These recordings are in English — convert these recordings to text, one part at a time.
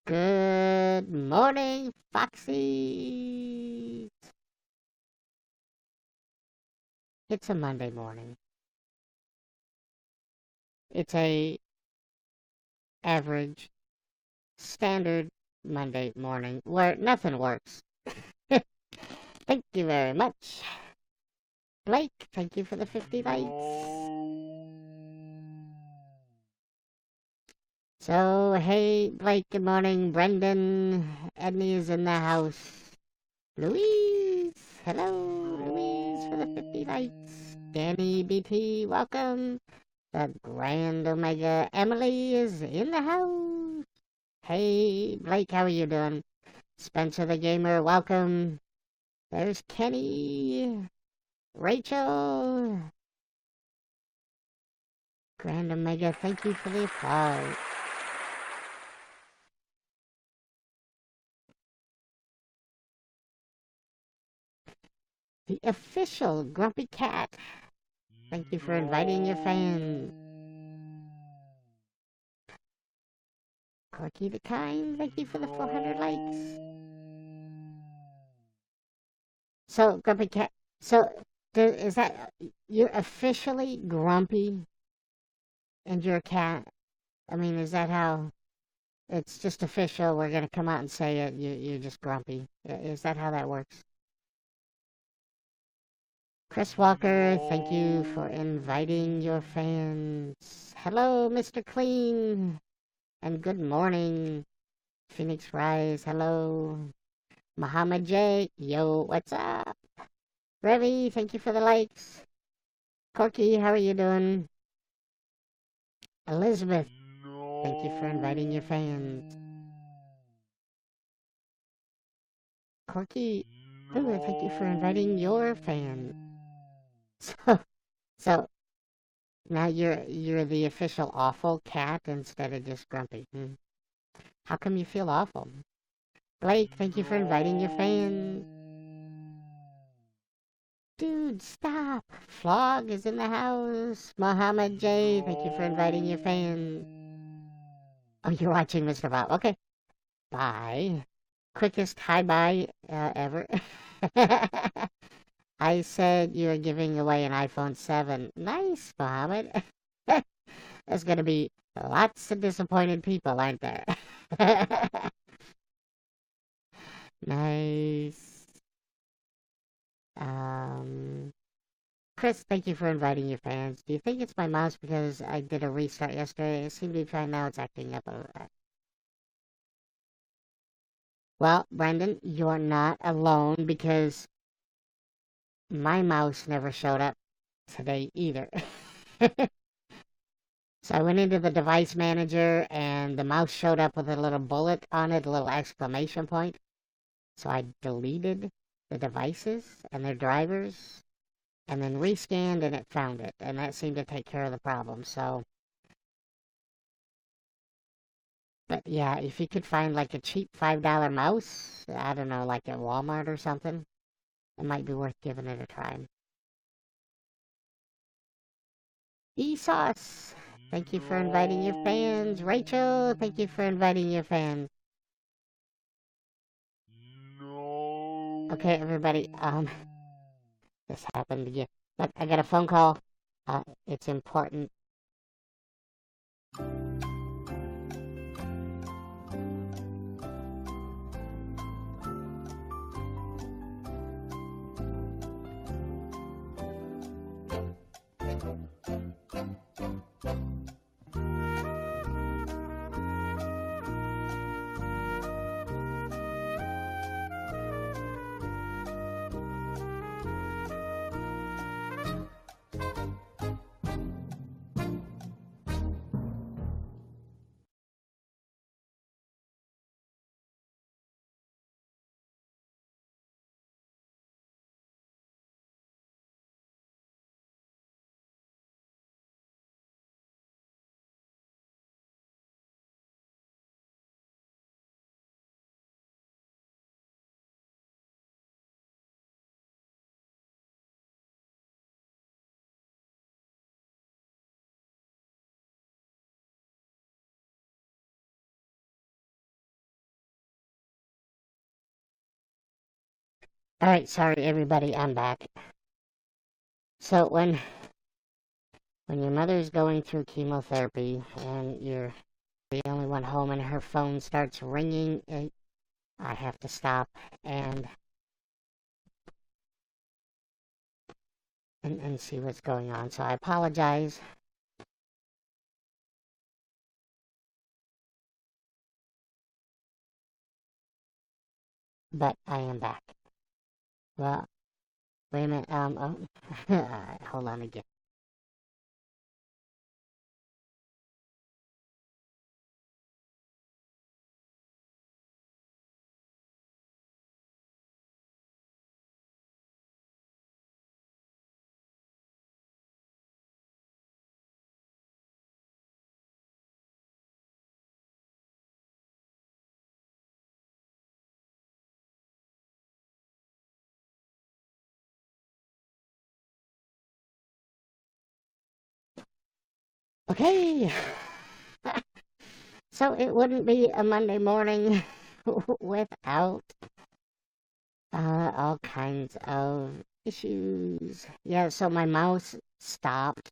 Good morning, Foxy. It's a Monday morning. It's a average, standard Monday morning where nothing works. Thank you very much. Blake, thank you for the 50 likes. So, hey, Blake, good morning. Brendan, Edney is in the house. Louise, hello, Louise, for the 50 likes. Danny BT, welcome. The Grand Omega Emily is in the house. Hey, Blake, how are you doing? Spencer the Gamer, welcome. There's Kenny. Rachel. Grand Omega, thank you for the applause. The official Grumpy Cat, thank you for inviting your fans. Corky the Kind, thank you for the 400 likes. So, Grumpy Cat, so is that, you're officially grumpy and you're a cat? I mean, is that how, it's just official, we're gonna come out and say it, you're just grumpy? Is that how that works? Chris Walker, thank you for inviting your fans. Hello, Mr. Clean, and good morning. Phoenix Rise, hello. Muhammad J, yo, what's up? Revy, thank you for the likes. Corky, how are you doing? Elizabeth, thank you for inviting your fans. Corky, ooh, thank you for inviting your fans. So now you're the official awful cat instead of just grumpy. How come you feel awful? Blake, thank you for inviting your fans. Dude, stop. Flog is in the house. Mohammed J, thank you for inviting your fans. Oh, you're watching Mr. Bob. Okay. Bye. Quickest hi-bye ever. I said you're giving away an iPhone 7. Nice, Mohammed. There's gonna be lots of disappointed people, aren't there? Nice. Chris, thank you for inviting your fans. Do you think it's my mouse because I did a restart yesterday? It seemed to be fine now. It's acting up a little bit. Well, Brendan, you're not alone because my mouse never showed up today either. So I went into the device manager and the mouse showed up with a little bullet on it, a little exclamation point. So I deleted the devices and their drivers and then rescanned and it found it. And that seemed to take care of the problem. So, but yeah, if you could find like a cheap $5 mouse, I don't know, like at Walmart or something, it might be worth giving it a try. Esauce, thank you for inviting your fans. Rachel, thank you for inviting your fans. Okay, everybody, this happened again. Look, I got a phone call. It's important. Alright, sorry everybody, I'm back. So when your mother's going through chemotherapy and you're the only one home and her phone starts ringing, I have to stop and see what's going on. So I apologize. But I am back. Well, wait a minute. Hold on again. Okay. So it wouldn't be a Monday morning without all kinds of issues. Yeah, so my mouse stopped.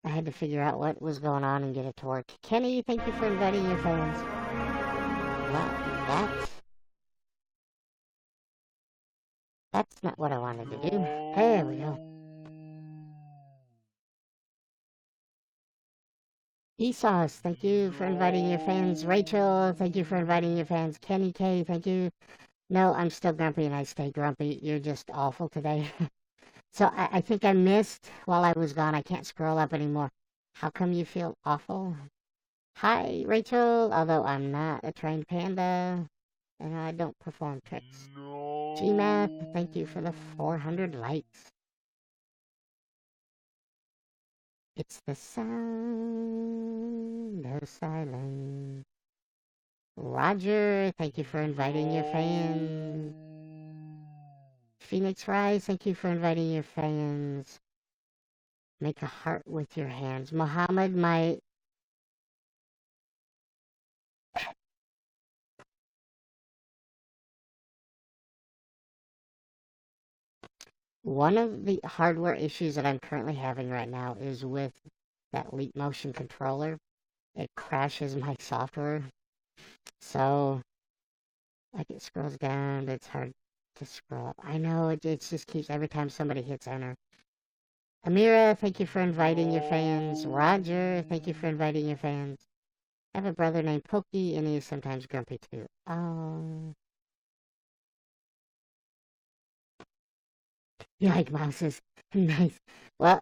I had to figure out what was going on and get it to work. Kenny, thank you for inviting your fans. Well, that's not what I wanted to do. There we go. Esauce, thank you for inviting your fans. Rachel, thank you for inviting your fans. Kenny K, thank you. No, I'm still grumpy and I stay grumpy. You're just awful today. So I think I missed while I was gone. I can't scroll up anymore. How come you feel awful? Hi, Rachel. Although I'm not a trained panda and I don't perform tricks. No. GMath, thank you for the 400 likes. It's the sound of silence. Roger, thank you for inviting your fans. Phoenix Rise, thank you for inviting your fans. Make a heart with your hands. Mohammed, one of the hardware issues that I'm currently having right now is with that Leap Motion controller. It crashes my software. So, like, it scrolls down, but it's hard to scroll up. I know, it just keeps, every time somebody hits enter. Amira, thank you for inviting your fans. Roger, thank you for inviting your fans. I have a brother named Pokey, and he's sometimes grumpy too. Oh. You like mouses? Nice. Well,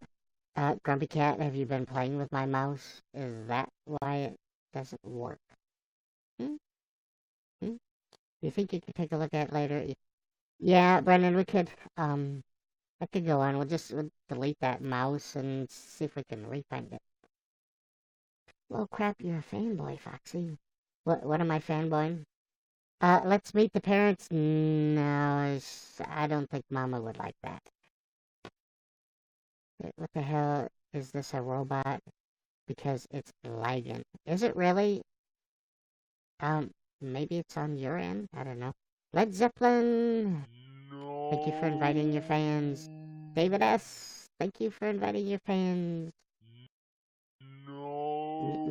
Grumpy Cat, have you been playing with my mouse? Is that why it doesn't work? Hmm? Hmm? You think you could take a look at it later? Yeah, Brendan, I could go on. We'll delete that mouse and see if we can refind it. Well, crap, you're a fanboy, Foxy. What am I fanboying? Let's meet the parents. No, I don't think Mama would like that. What the hell is this, a robot? Because it's lagging. Is it really? Maybe it's on your end? I don't know. Led Zeppelin! No. Thank you for inviting your fans. David S., thank you for inviting your fans. No.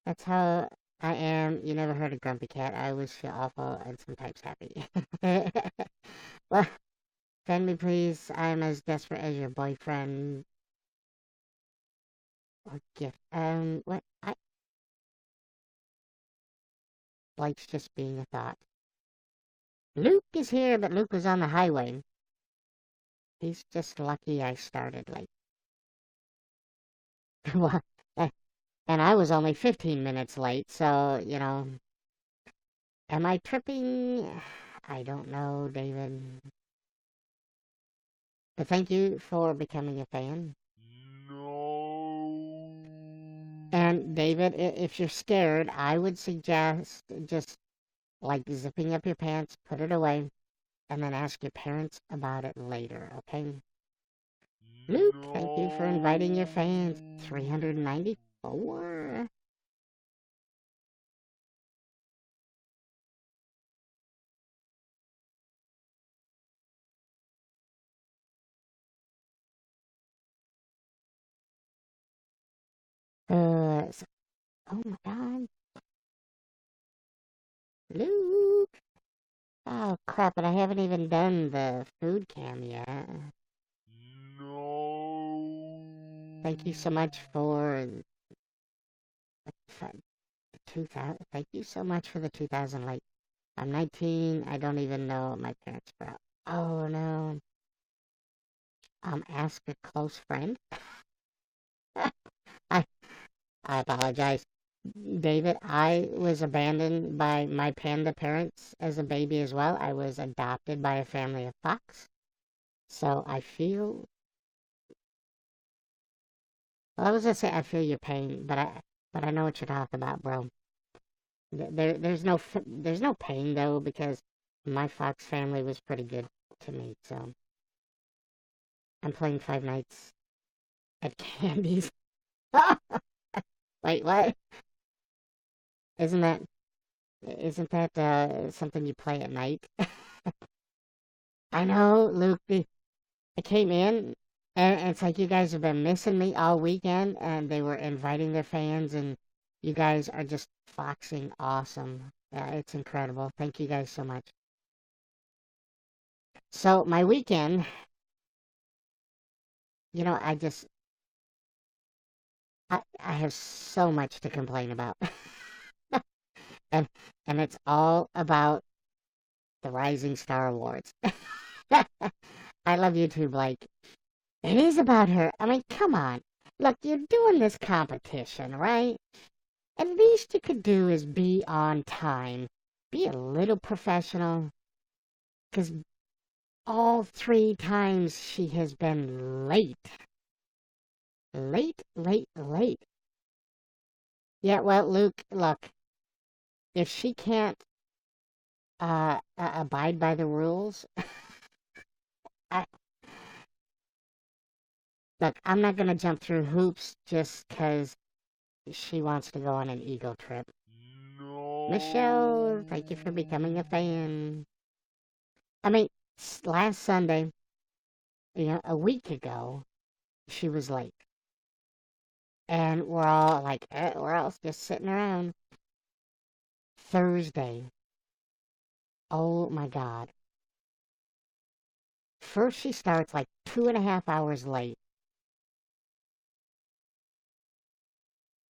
That's how I am. You never heard of Grumpy Cat. I always feel awful and sometimes happy. Well, send me please. I am as desperate as your boyfriend. Or gift. What? Life's just being a thought. Luke is here, but Luke was on the highway. He's just lucky I started late. Well, and I was only 15 minutes late, so, am I tripping? I don't know, David. But thank you for becoming a fan. No. And David, if you're scared, I would suggest just like zipping up your pants, put it away, and then ask your parents about it later, okay? Luke, thank you for inviting your fans. 394. So, oh my God, Luke. Oh crap! And I haven't even done the food cam yet. No. Thank you so much for the 2000. Thank you so much for the 2000. Like, I'm 19. I don't even know what my parents brought. Oh no. Ask a close friend. I I apologize. David, I was abandoned by my panda parents as a baby as well. I was adopted by a family of fox. So I feel, well, I was gonna say I feel your pain, but I know what you're talking about, bro. There's no pain though because my fox family was pretty good to me. So I'm playing Five Nights at Candy's. Wait, what? Isn't that isn't that something you play at night? I know, Luke. I came in, and it's like you guys have been missing me all weekend, and they were inviting their fans, and you guys are just foxing awesome. It's incredible. Thank you guys so much. So my weekend, I just I have so much to complain about, and and it's all about the Rising Star Awards. I love you too, Blake. It is about her. I mean, come on. Look, you're doing this competition, right? At least you could do is be on time. Be a little professional. Because all three times she has been late. Late, late, late. Yeah, well, Luke, look, if she can't abide by the rules, I, look, I'm not going to jump through hoops just because she wants to go on an ego trip. Michelle, thank you for becoming a fan. I mean, last Sunday, a week ago, she was late. And we're all like, we're all just sitting around. Thursday, oh my God. First, she starts like 2.5 hours late.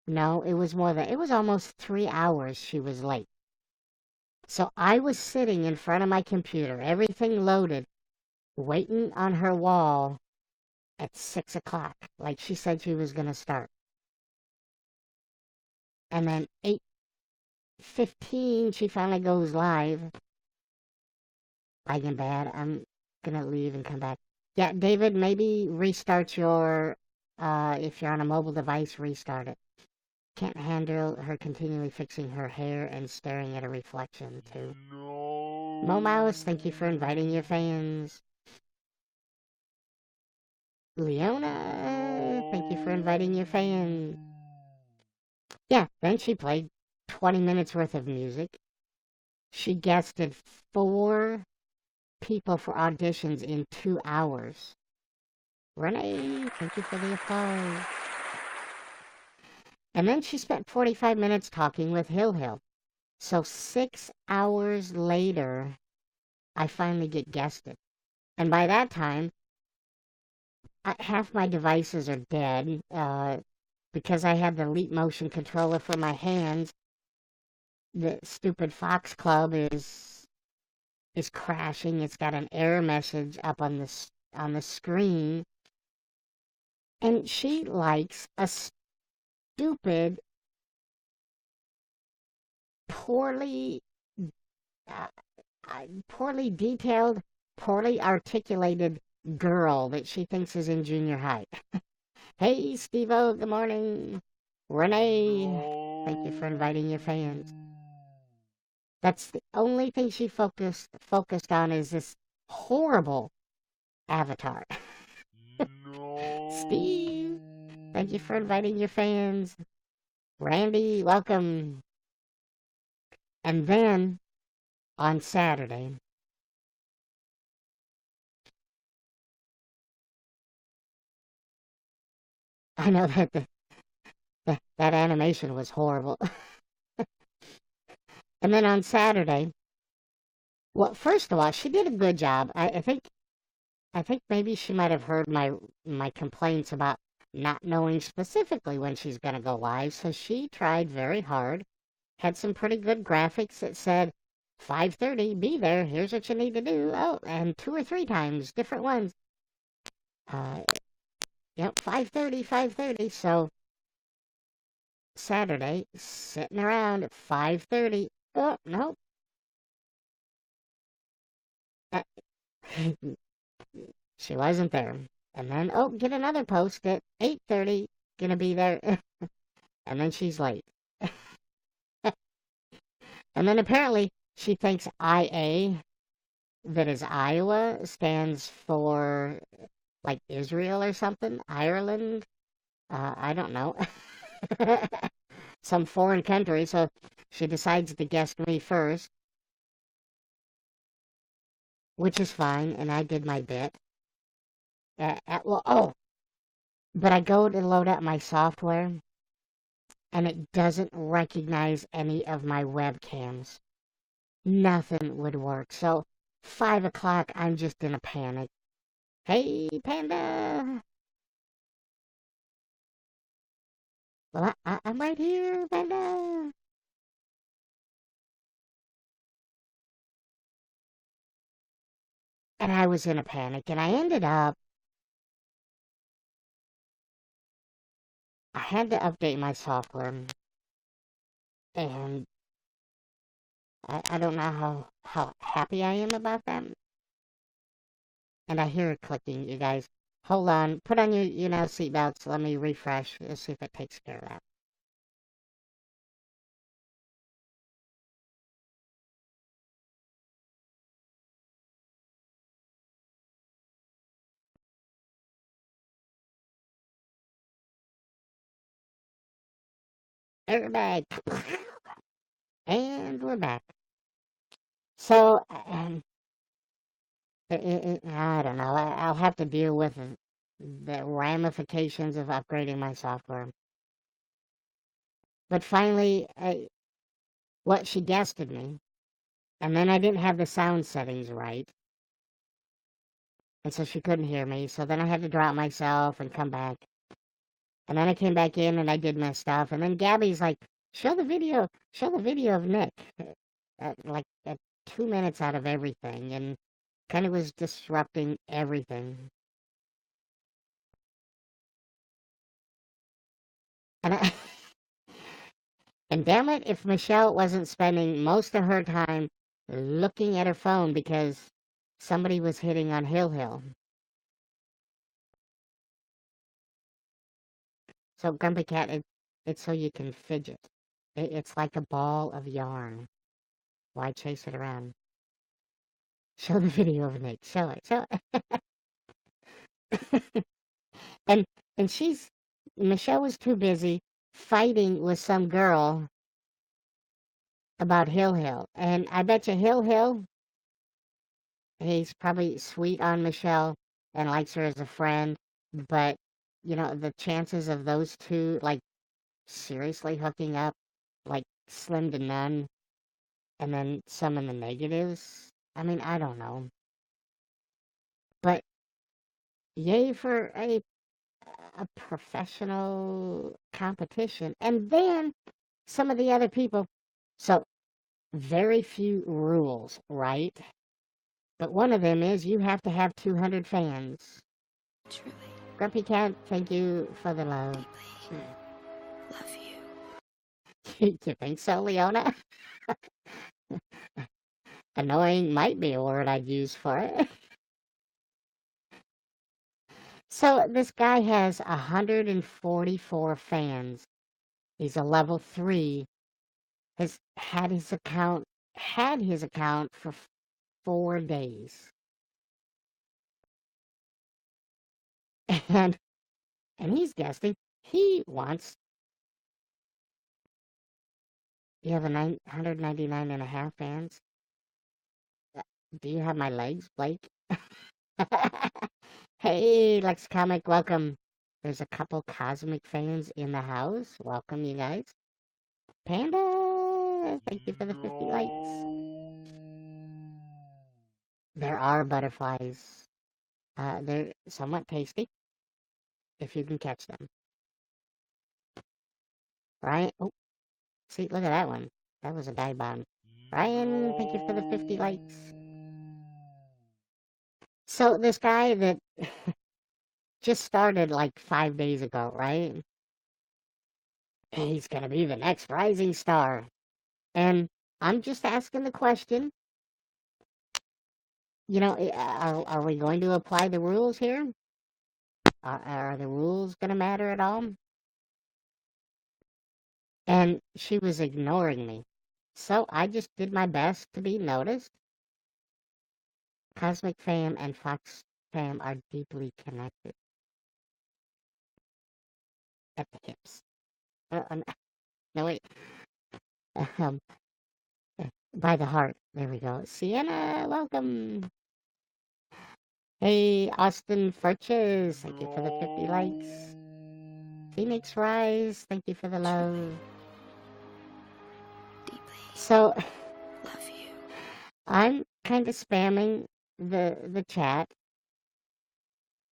No, it was more than, it was almost 3 hours she was late. So I was sitting in front of my computer, everything loaded, waiting on her wall at 6 o'clock, like she said she was going to start. And then 8:15, she finally goes live. Lagging bad. I'm gonna leave and come back. Yeah, David, maybe restart if you're on a mobile device, restart it. Can't handle her continually fixing her hair and staring at a reflection, too. Mo Mouse, thank you for inviting your fans. Leona, thank you for inviting your fans. Yeah, then she played 20 minutes worth of music. She guested 4 people for auditions in 2 hours. Renee, thank you for the applause. And then she spent 45 minutes talking with Hill Hill. So 6 hours later, I finally get guested. And by that time, half my devices are dead. Because I had the Leap Motion controller for my hands, the stupid Fox Club is crashing. It's got an error message up on the screen, and she likes a stupid, poorly uh, poorly detailed, poorly articulated girl that she thinks is in junior high. Hey, Steve-O, good morning. Renee, thank you for inviting your fans. That's the only thing she focused on is this horrible avatar. Steve, thank you for inviting your fans. Randy, welcome. And then on Saturday, I know that That animation was horrible. And then on Saturday, well, first of all, she did a good job. I think maybe she might have heard my complaints about not knowing specifically when she's gonna go live, so she tried very hard. Had some pretty good graphics that said 5:30, be there. Here's what you need to do. Oh, and two or three times, different ones. Uh, yep, 5:30, 5:30. So Saturday, sitting around at 5:30. Oh, no. Uh, she wasn't there. And then, oh, get another post at 8:30. Gonna be there. And then she's late. And then apparently she thinks IA, that is Iowa, stands for like Israel or something, Ireland. I don't know. Some foreign country. So she decides to guess me first, which is fine, and I did my bit. Well, oh, but I go to load up my software, and it doesn't recognize any of my webcams. Nothing would work. So 5 o'clock, I'm just in a panic. Hey, Panda! Well, I'm right here, Panda! And I was in a panic, and I ended up, I had to update my software, and I don't know how happy I am about that. And I hear it clicking, you guys. Hold on, put on your seatbelts, let me refresh, let's see if it takes care of that. Everybody, and we're back. So, I don't know. I'll have to deal with the ramifications of upgrading my software. But finally, what she guessed me, and then I didn't have the sound settings right, and so she couldn't hear me. So then I had to drop myself and come back. And then I came back in and I did my stuff. And then Gabby's like, show the video of Nick. Like at 2 minutes out of everything, and kind of was disrupting everything. And and damn it, if Michelle wasn't spending most of her time looking at her phone because somebody was hitting on Hill Hill. So Grumpy Cat, it's so you can fidget. It's like a ball of yarn. Why chase it around? Show the video of Nick. Show it. Show it. and and Michelle was too busy fighting with some girl about Hill Hill. And I bet you Hill Hill, he's probably sweet on Michelle and likes her as a friend, but the chances of those two like seriously hooking up, like slim to none, and then some in the negatives. I mean, I don't know. But yay for a professional competition. And then some of the other people. So very few rules, right? But one of them is you have to have 200 fans. Truly. Grumpy Cat, thank you for the love. Deeply. Love you. You think so, Leona? Annoying might be a word I'd use for it. So this guy has 144 fans. He's a level 3. Has had his account for 4 days. And he's guessing he wants. You have a 999 and a half fans? Do you have my legs, Blake? Hey, Lex Comic, welcome. There's a couple cosmic fans in the house. Welcome, you guys. Panda, thank you for the 50 likes. There are butterflies. They're somewhat tasty, if you can catch them. Ryan, oh, see, look at that one. That was a dive bomb. Ryan, thank you for the 50 likes. So this guy that just started like 5 days ago, right? He's gonna be the next rising star. And I'm just asking the question, are we going to apply the rules here? Are the rules gonna matter at all? And she was ignoring me. So I just did my best to be noticed. Cosmic Fam and Fox Fam are deeply connected at the hips. No, wait. Um, by the heart. There we go. Sienna, welcome. Hey, Austin Furches, thank you for the 50 likes. Phoenix Rise, thank you for the love. Deeply So, love you. I'm kind of spamming the chat.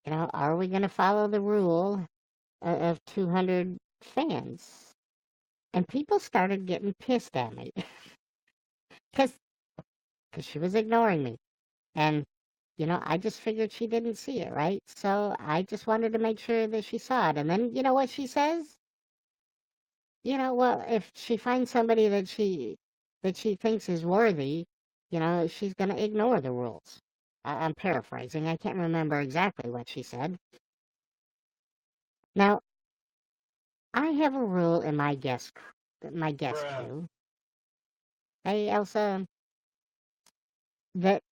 Are we going to follow the rule of 200 fans? And people started getting pissed at me because she was ignoring me. And, I just figured she didn't see it, right? So I just wanted to make sure that she saw it. And then, you know what she says? Well, if she finds somebody that she thinks is worthy, she's going to ignore the rules. I'm paraphrasing. I can't remember exactly what she said. Now, I have a rule in my guest queue. Hey, Elsa, that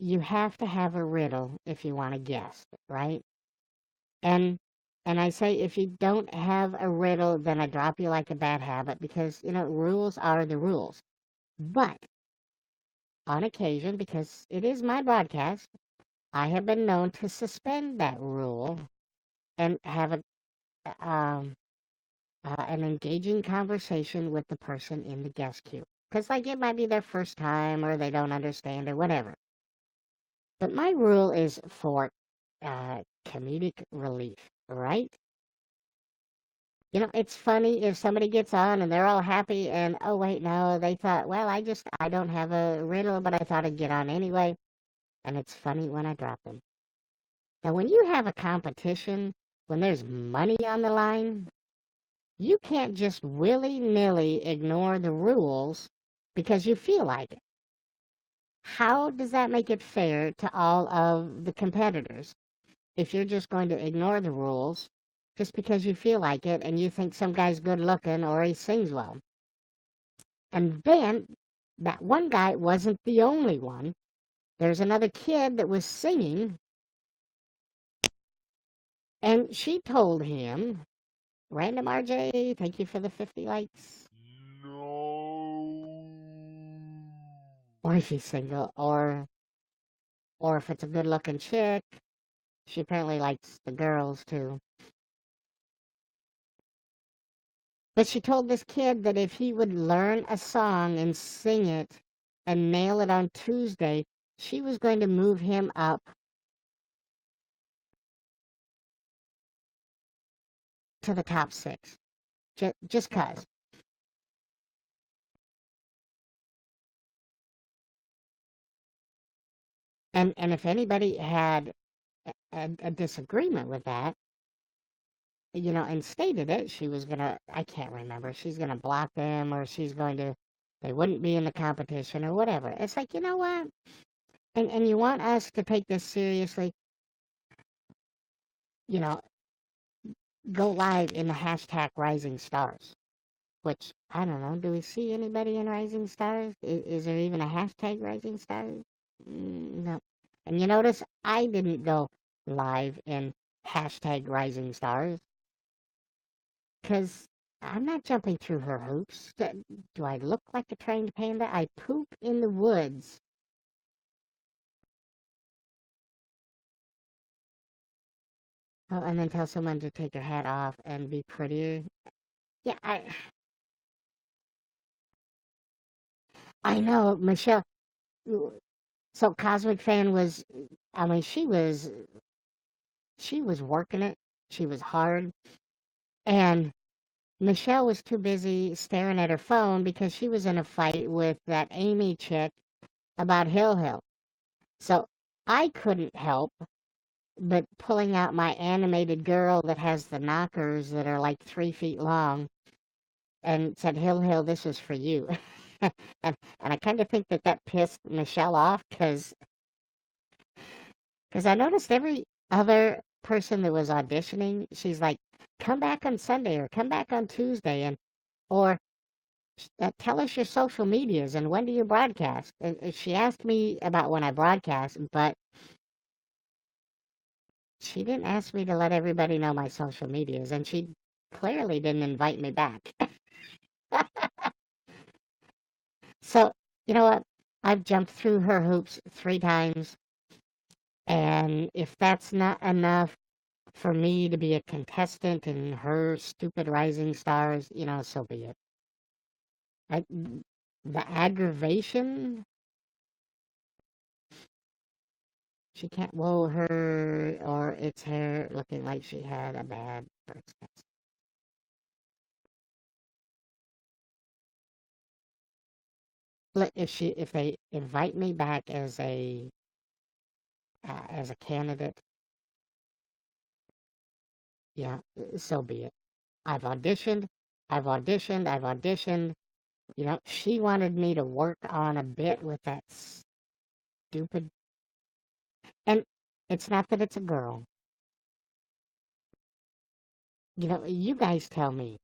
you have to have a riddle if you want to guess, right? And I say if you don't have a riddle, then I drop you like a bad habit because, rules are the rules. But on occasion, because it is my broadcast, I have been known to suspend that rule and have an engaging conversation with the person in the guest queue. Because, like, it might be their first time or they don't understand or whatever. But my rule is for comedic relief, right? It's funny if somebody gets on and they're all happy and, oh, wait, no, they thought, well, I don't have a riddle, but I thought I'd get on anyway. And it's funny when I drop them. Now, when you have a competition, when there's money on the line, you can't just willy-nilly ignore the rules because you feel like it. How does that make it fair to all of the competitors if you're just going to ignore the rules just because you feel like it and you think some guy's good looking or he sings well? And then that one guy wasn't the only one. There's another kid that was singing, and she told him, Random RJ, thank you for the 50 likes. Or if he's single, or if it's a good looking chick. She apparently likes the girls too. But she told this kid that if he would learn a song and sing it and nail it on Tuesday, she was going to move him up to the top 6. Just 'cause. And if anybody had a disagreement with that, and stated it, she was gonna, I can't remember, she's gonna block them or they wouldn't be in the competition or whatever. It's like, you know what? And you want us to take this seriously, you know, go live in the hashtag Rising Stars, which, I don't know, do we see anybody in Rising Stars? Is there even a hashtag Rising Stars? No. And you notice I didn't go live in hashtag Rising Stars because I'm not jumping through her hoops. Do I look like a trained panda? I poop in the woods. Oh, and then tell someone to take their hat off and be prettier. Yeah, I know, Michelle. So Cosmic Fan was, I mean, she was working it. She was hard, and Michelle was too busy staring at her phone because she was in a fight with that Amy chick about Hill Hill. So I couldn't help but pulling out my animated girl that has the knockers that are like 3 feet long and said, Hill Hill, this is for you. And I kind of think that pissed Michelle off because I noticed every other person that was auditioning, she's like, come back on Sunday or come back on Tuesday and or tell us your social medias and when do you broadcast? And she asked me about when I broadcast, but she didn't ask me to let everybody know my social medias, and she clearly didn't invite me back. So, you know what? I've jumped through her hoops 3 times, and if that's not enough for me to be a contestant in her stupid Rising Stars, so be it. I, the aggravation, she can't wool her or its hair looking like she had a bad birth test. Look, if they invite me back as a candidate, yeah, so be it. I've auditioned, I've auditioned, I've auditioned. She wanted me to work on a bit with that stupid, and it's not that it's a girl. You guys tell me.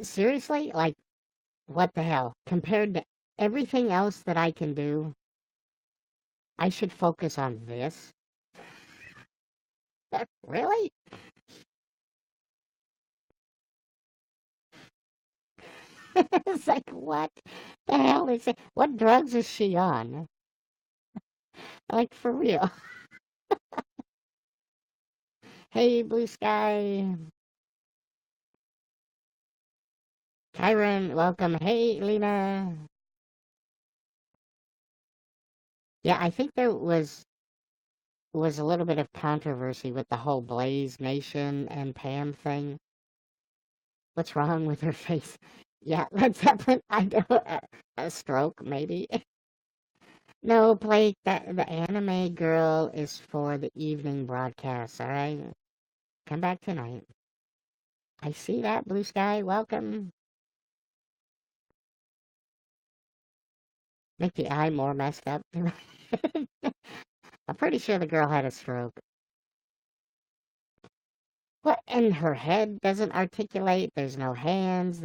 Seriously? Like, what the hell? Compared to everything else that I can do, I should focus on this? Really? It's like, what the hell is it? What drugs is she on? Like, for real. Hey, Blue Sky. Kyron, welcome. Hey, Lena. Yeah, I think there was a little bit of controversy with the whole Blaze Nation and Pam thing. What's wrong with her face? Yeah, Led Zeppelin. I know a stroke, maybe. No, Blake, the anime girl is for the evening broadcast, all right? Come back tonight. I see that, Blue Sky. Welcome. Make the eye more messed up. I'm pretty sure the girl had a stroke. What? And her head doesn't articulate. There's no hands.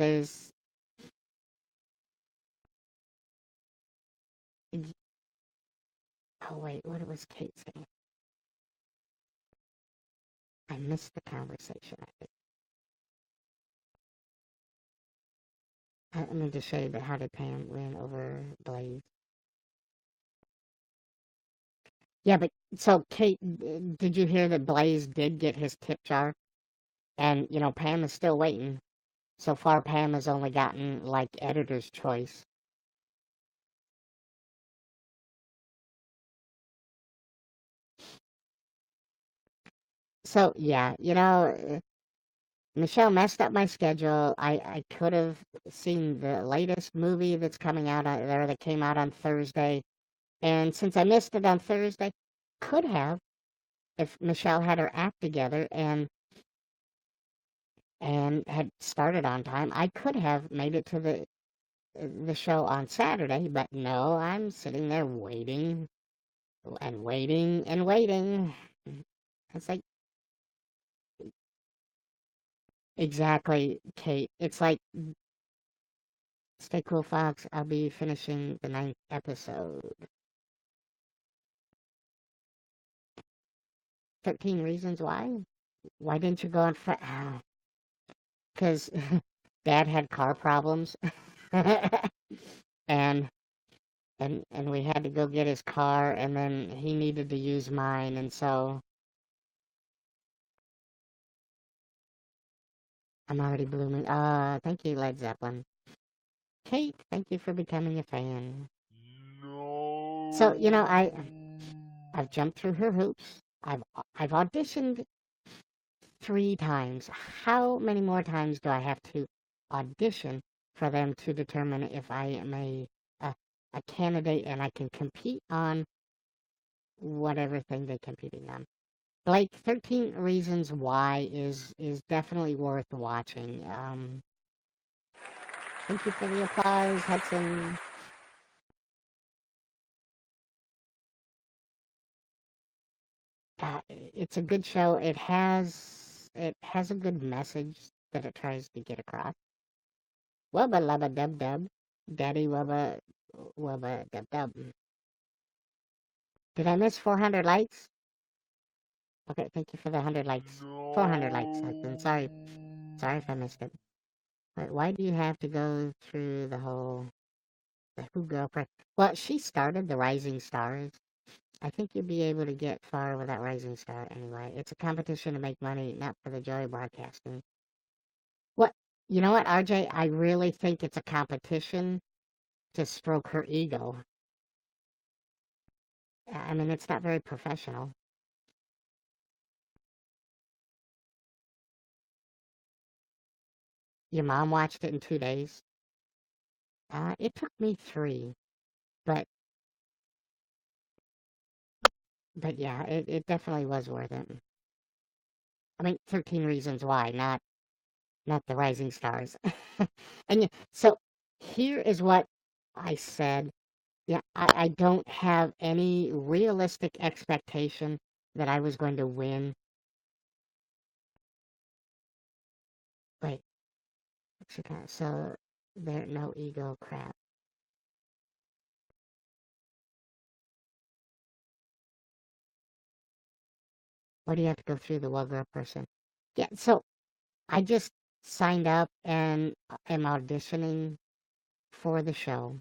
Oh, wait, what was Kate saying? I missed the conversation, I think. I mean to show you that how did Pam win over Blaze. Yeah, but so Kate, did you hear that Blaze did get his tip jar? And, Pam is still waiting. So far, Pam has only gotten, like, editor's choice. So, yeah, Michelle messed up my schedule. I could have seen the latest movie that's coming out there that came out on Thursday. And since I missed it on Thursday, could have, if Michelle had her act together and had started on time, I could have made it to the show on Saturday, but no, I'm sitting there waiting and waiting and waiting. It's like, exactly, Kate. It's like, stay cool, Fox. I'll be finishing the 9th episode. 13 Reasons Why? Why didn't you go on? Because Dad had car problems. And and we had to go get his car, and then he needed to use mine, and so I'm already blooming. Thank you, Led Zeppelin. Kate, thank you for becoming a fan. So, I've jumped through her hoops. I've auditioned 3 times. How many more times do I have to audition for them to determine if I am a, a candidate and I can compete on whatever thing they're competing on? Blake, 13 Reasons Why is definitely worth watching. Thank you for the applause, Hudson. It's a good show. It has a good message that it tries to get across. Wubba lubba dub dub, daddy wubba wubba dub dub. Did I miss 400 likes? Okay, thank you for the 100 likes. 400 likes, Hudson. Sorry if I missed it. But why do you have to go through the Who girlfriend? Well, she started the Rising Stars. I think you'll be able to get far with that Rising Star anyway. It's a competition to make money, not for the joy of broadcasting. What? You know what, RJ? I really think it's a competition to stroke her ego. I mean, it's not very professional. Your mom watched it in 2 days. It took me 3, but yeah, it definitely was worth it. I mean, 13 Reasons Why, not the Rising Stars. So here is what I said. Yeah, I don't have any realistic expectation that I was going to win. Wait, so there no ego crap. Why do you have to go through the Wugger person? Yeah, so I just signed up and am auditioning for the show.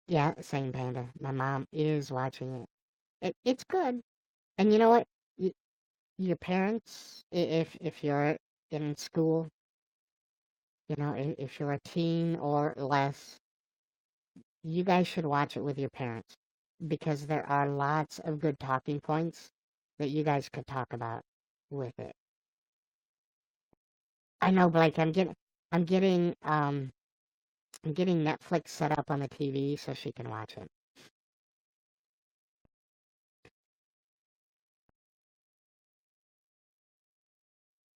Yeah, same Panda. My mom is watching it. It's good. And you know what? Your parents, if you're in school, if you're a teen or less, you guys should watch it with your parents because there are lots of good talking points that you guys could talk about with it. I know, Blake. I'm getting, I'm getting Netflix set up on the TV so she can watch it.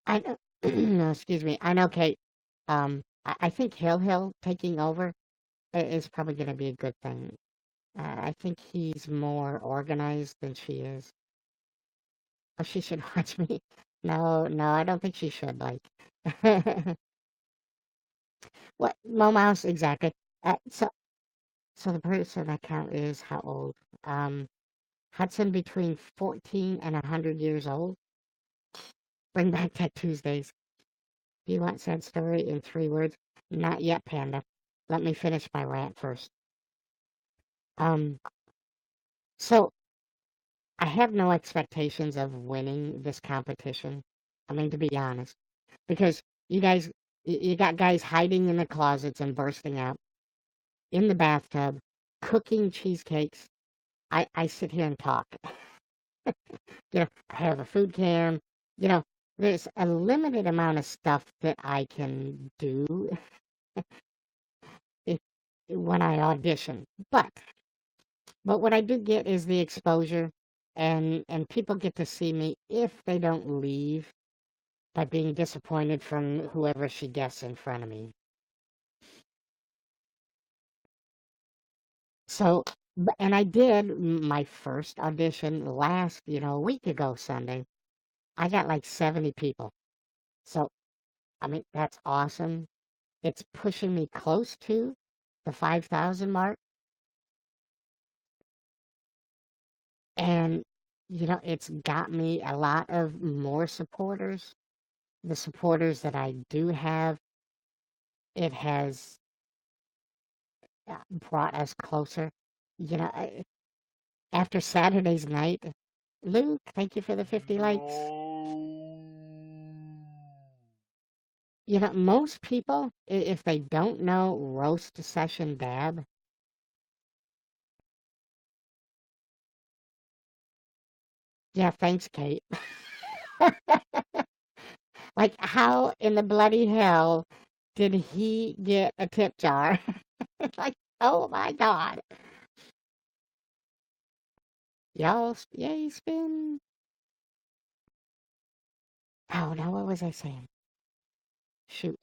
I know, no, excuse me. I know, Kate. I think Hill taking over is probably going to be a good thing. I think he's more organized than she is. Oh, she should watch me. No, no, I don't think she should. Like, what? Mo Mouse, exactly. So the person I count is how old? Um, Hudson between 14 and 100 years old. Bring back that Tuesdays. Do you want said story in 3 words? Not yet, Panda. Let me finish my rant first. Um, so I have no expectations of winning this competition. I mean, to be honest, because you got guys hiding in the closets and bursting out in the bathtub, cooking cheesecakes. I sit here and talk. I have a food cam. You know, there's a limited amount of stuff that I can do if, when I audition. But what I do get is the exposure, and people get to see me if they don't leave by being disappointed from whoever she guesses in front of me. So, and I did my first audition last, a week ago Sunday. I got like 70 people. So, I mean, that's awesome. It's pushing me close to the 5,000 mark. And, it's got me a lot of more supporters. The supporters that I do have, it has brought us closer. You know, after Saturday's night, Luke, thank you for the 50 likes. You know, most people, if they don't know Roast Session Dab, yeah, thanks, Kate. Like, how in the bloody hell did he get a tip jar? Like, oh my God. Y'all, yay, spin. Oh, no, what was I saying? Shoot.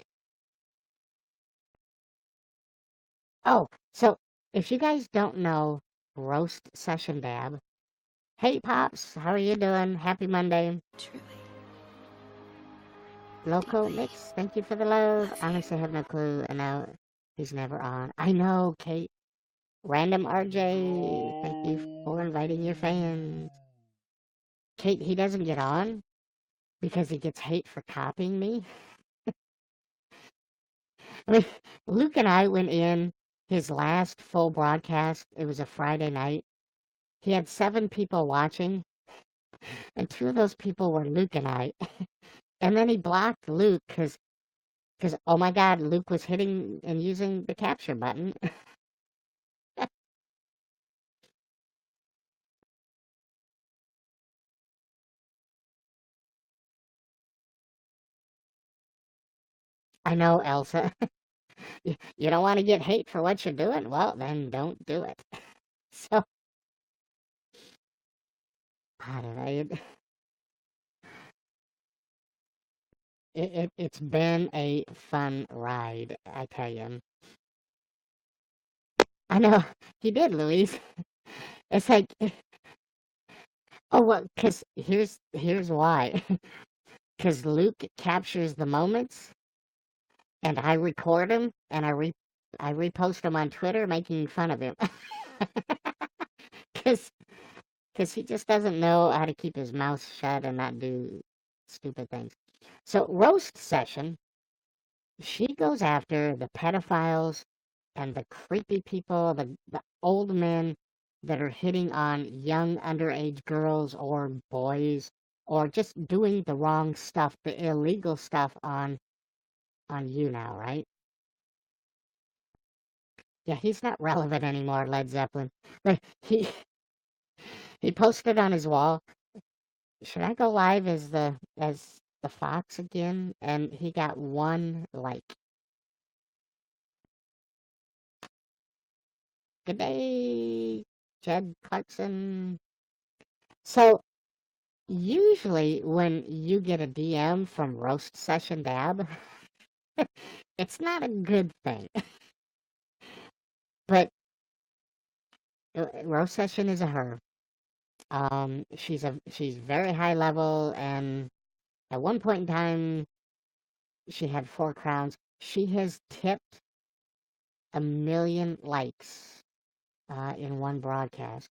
Oh, so if you guys don't know Roast Session Dab, hey, Pops, how are you doing? Happy Monday. Truly. Loco Deeply. Mix, thank you for the love. Love you. Honestly, I have no clue, and now he's never on. I know, Kate. Random RJ, thank you for inviting your fans. Kate, he doesn't get on because he gets hate for copying me. I mean, Luke and I went in his last full broadcast. It was a Friday night. He had 7 people watching, and 2 of those people were Luke and I. And then he blocked Luke because oh my God, Luke was hitting and using the capture button. I know, Elsa. You don't want to get hate for what you're doing? Well, then don't do it. So, I don't know. It's been a fun ride, I tell you. I know, he did, Louise. It's like, oh, well, because here's why. Because Luke captures the moments, and I record them, and I repost them on Twitter, making fun of him. Because he just doesn't know how to keep his mouth shut and not do stupid things. So, roast session, she goes after the pedophiles and the creepy people, the old men that are hitting on young underage girls or boys, or just doing the wrong stuff, the illegal stuff on YouNow, right? Yeah, he's not relevant anymore, Led Zeppelin. But he posted on his wall, should I go live as the Fox again? And he got 1 like. Good day, Jed Clarkson. So usually when you get a DM from Roast Session Dab, it's not a good thing. But Roast Session is a her. She's very high level, and at one point in time, she had 4 crowns. She has tipped 1 million likes in one broadcast.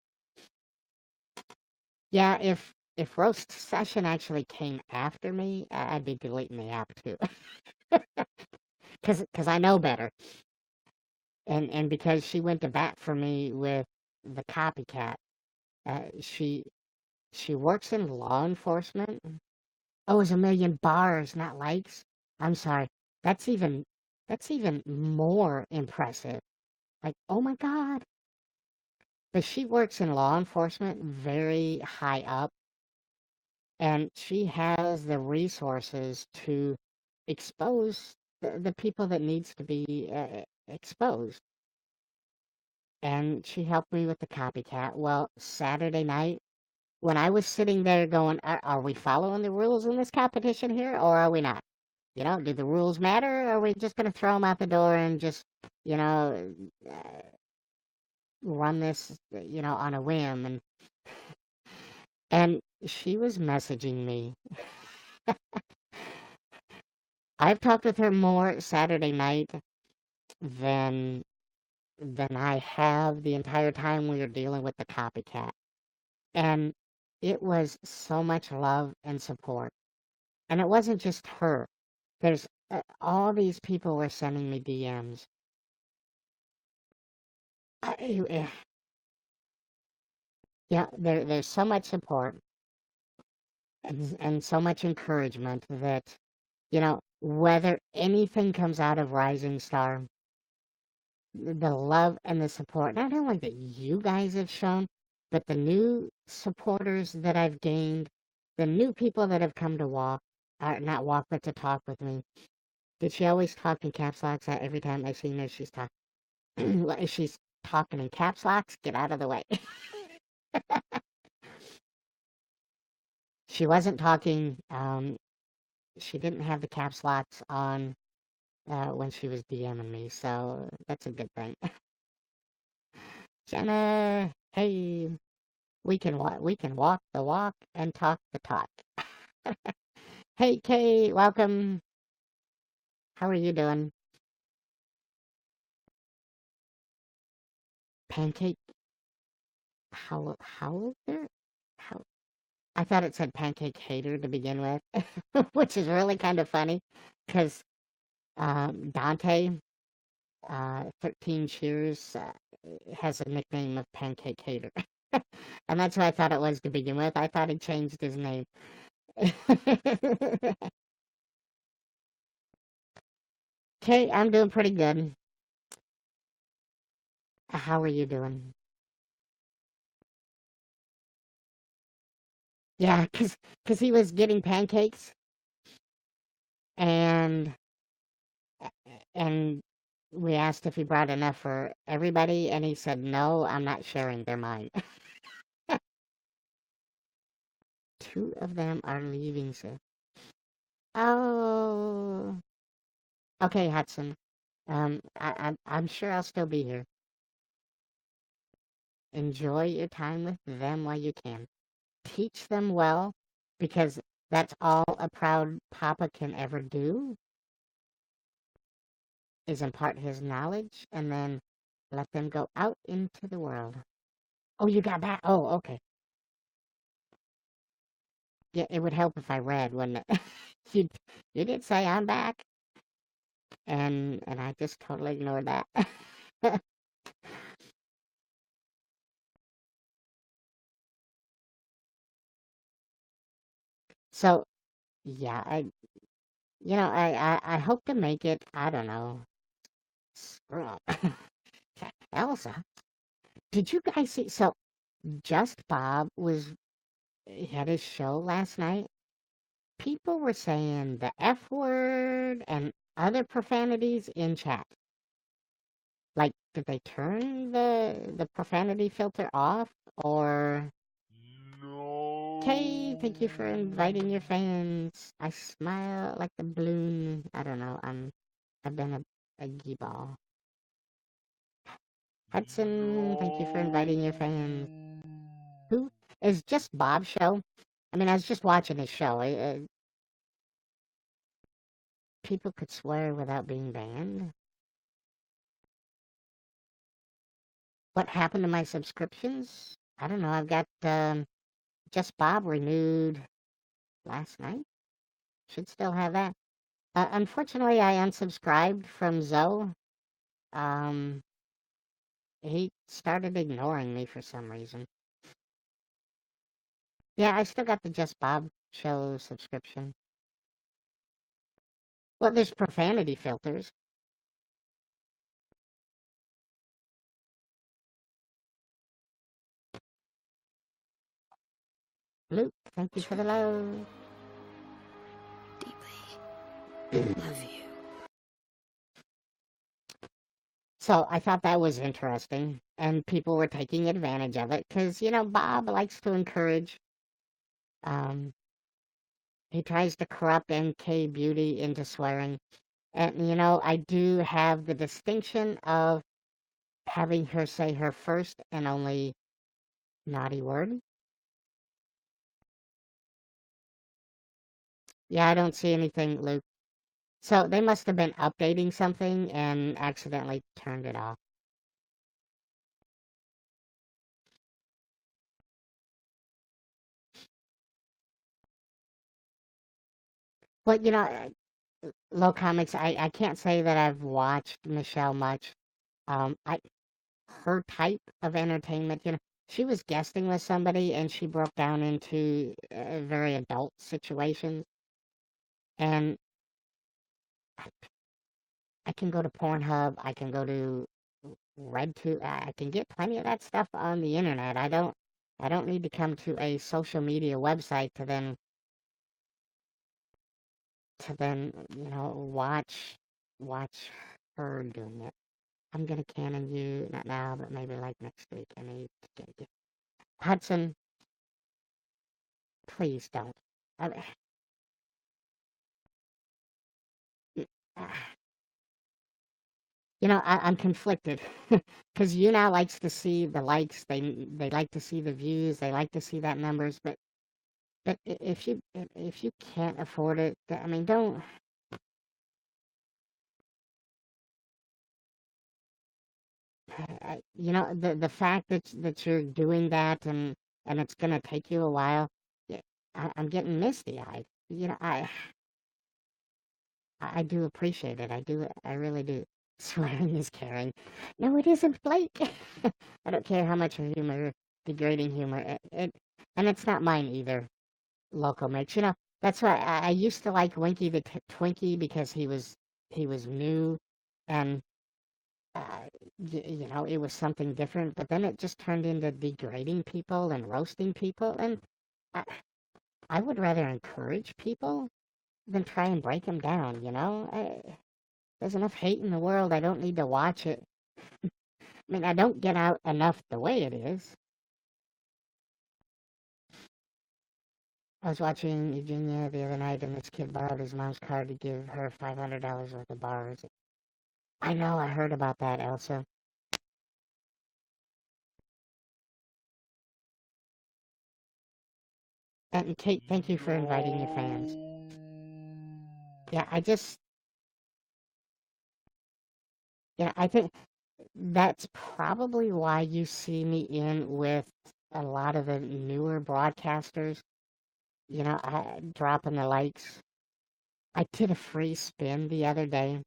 Yeah, if Roast Session actually came after me, I'd be deleting the app too, because I know better, and because she went to bat for me with the copycat. She works in law enforcement. Oh, it's 1 million bars, not likes. I'm sorry. That's even that's even more impressive. Like, oh my God. But she works in law enforcement very high up, and she has the resources to expose the people that needs to be exposed. And she helped me with the copycat. Well, Saturday night, when I was sitting there going, are we following the rules in this competition here, or are we not? Do the rules matter, or are we just going to throw them out the door and just, you know, run this, on a whim? And she was messaging me. I've talked with her more Saturday night than I have the entire time we were dealing with the copycat. And it was so much love and support. And it wasn't just her. There's all these people were sending me DMs. I, yeah, there's so much support and so much encouragement that, whether anything comes out of Rising Star, the love and the support, not only that you guys have shown, but the new supporters that I've gained, the new people that have come to walk, or not walk, but to talk with me. Did she always talk in caps locks? Every time I seen her, she's talking. She's talking in caps locks. Get out of the way. She wasn't talking. She didn't have the caps locks on when she was DMing me, so that's a good thing. Jenna, hey, we can walk the walk and talk the talk. Hey, Kay, welcome. How are you doing? Pancake? How there? How? I thought it said pancake hater to begin with, which is really kind of funny, because Dante, 13 Cheers, has a nickname of pancake hater. And that's what I thought it was to begin with. I thought he changed his name. Okay, I'm doing pretty good. How are you doing? Yeah, cause he was getting pancakes and and we asked if he brought enough for everybody and he said no, I'm not sharing, they're mine. Two of them are leaving, sir. Oh, okay, Hudson. I'm sure I'll still be here. Enjoy your time with them while you can. Teach them well, because that's all a proud papa can ever do, is impart his knowledge and then let them go out into the world. Oh, you got back? Oh, okay. Yeah, it would help if I read, wouldn't it? you you did say I'm back, and I just totally ignored that. So yeah, I hope to make it. I don't know. Screw up. Elsa, did you guys see? So Just Bob was he had his show last night. People were saying the F word and other profanities in chat. Like, did they turn the profanity filter off? Or Kay, thank you for inviting your fans. I smile like the balloon. I don't know. I've been a geeball. Hudson, thank you for inviting your fans. Who is Just Bob's show? I mean, I was just watching his show. People could swear without being banned. What happened to my subscriptions? I don't know. I've got Just Bob renewed last night. Should still have that. Unfortunately, I unsubscribed from Zoe. Um, he started ignoring me for some reason. Yeah, I still got the Just Bob show subscription. Well, there's profanity filters. Luke, thank you for the love. Deeply love you. So I thought that was interesting, and people were taking advantage of it because, Bob likes to encourage. Um, he tries to corrupt NK Beauty into swearing. And, I do have the distinction of having her say her first and only naughty word. Yeah, I don't see anything, Luke. So they must have been updating something and accidentally turned it off. But, Low Comics, I can't say that I've watched Michelle much. I her type of entertainment. She was guesting with somebody and she broke down into very adult situations. And I can go to Pornhub, I can go to RedTube, I can get plenty of that stuff on the internet. I don't need to come to a social media website to then watch her doing it. I'm gonna canon you, not now, but maybe like next week. I need to get you. Hudson, please don't. I, I'm conflicted because YouNow likes to see the likes, they like to see the views, they like to see that numbers, but if you can't afford it, I mean, don't. The fact that you're doing that and it's gonna take you a while, yeah, I'm getting misty eyed. I do appreciate it. I do. I really do. Swearing is caring. No, it isn't, Blake. I don't care how much humor, degrading humor, and it's not mine either. Local mix. That's why I used to like Winky the Twinkie because he was new, and uh, it was something different. But then it just turned into degrading people and roasting people, and I, I would rather encourage people than try and break them down. There's enough hate in the world. I don't need to watch it. I mean, I don't get out enough the way it is. I was watching Eugenia the other night, and this kid borrowed his mom's card to give her $500 worth of bars. I know, I heard about that, Elsa. And Kate, thank you for inviting your fans. Yeah, I think that's probably why you see me in with a lot of the newer broadcasters. Dropping the likes. I did a free spin the other day.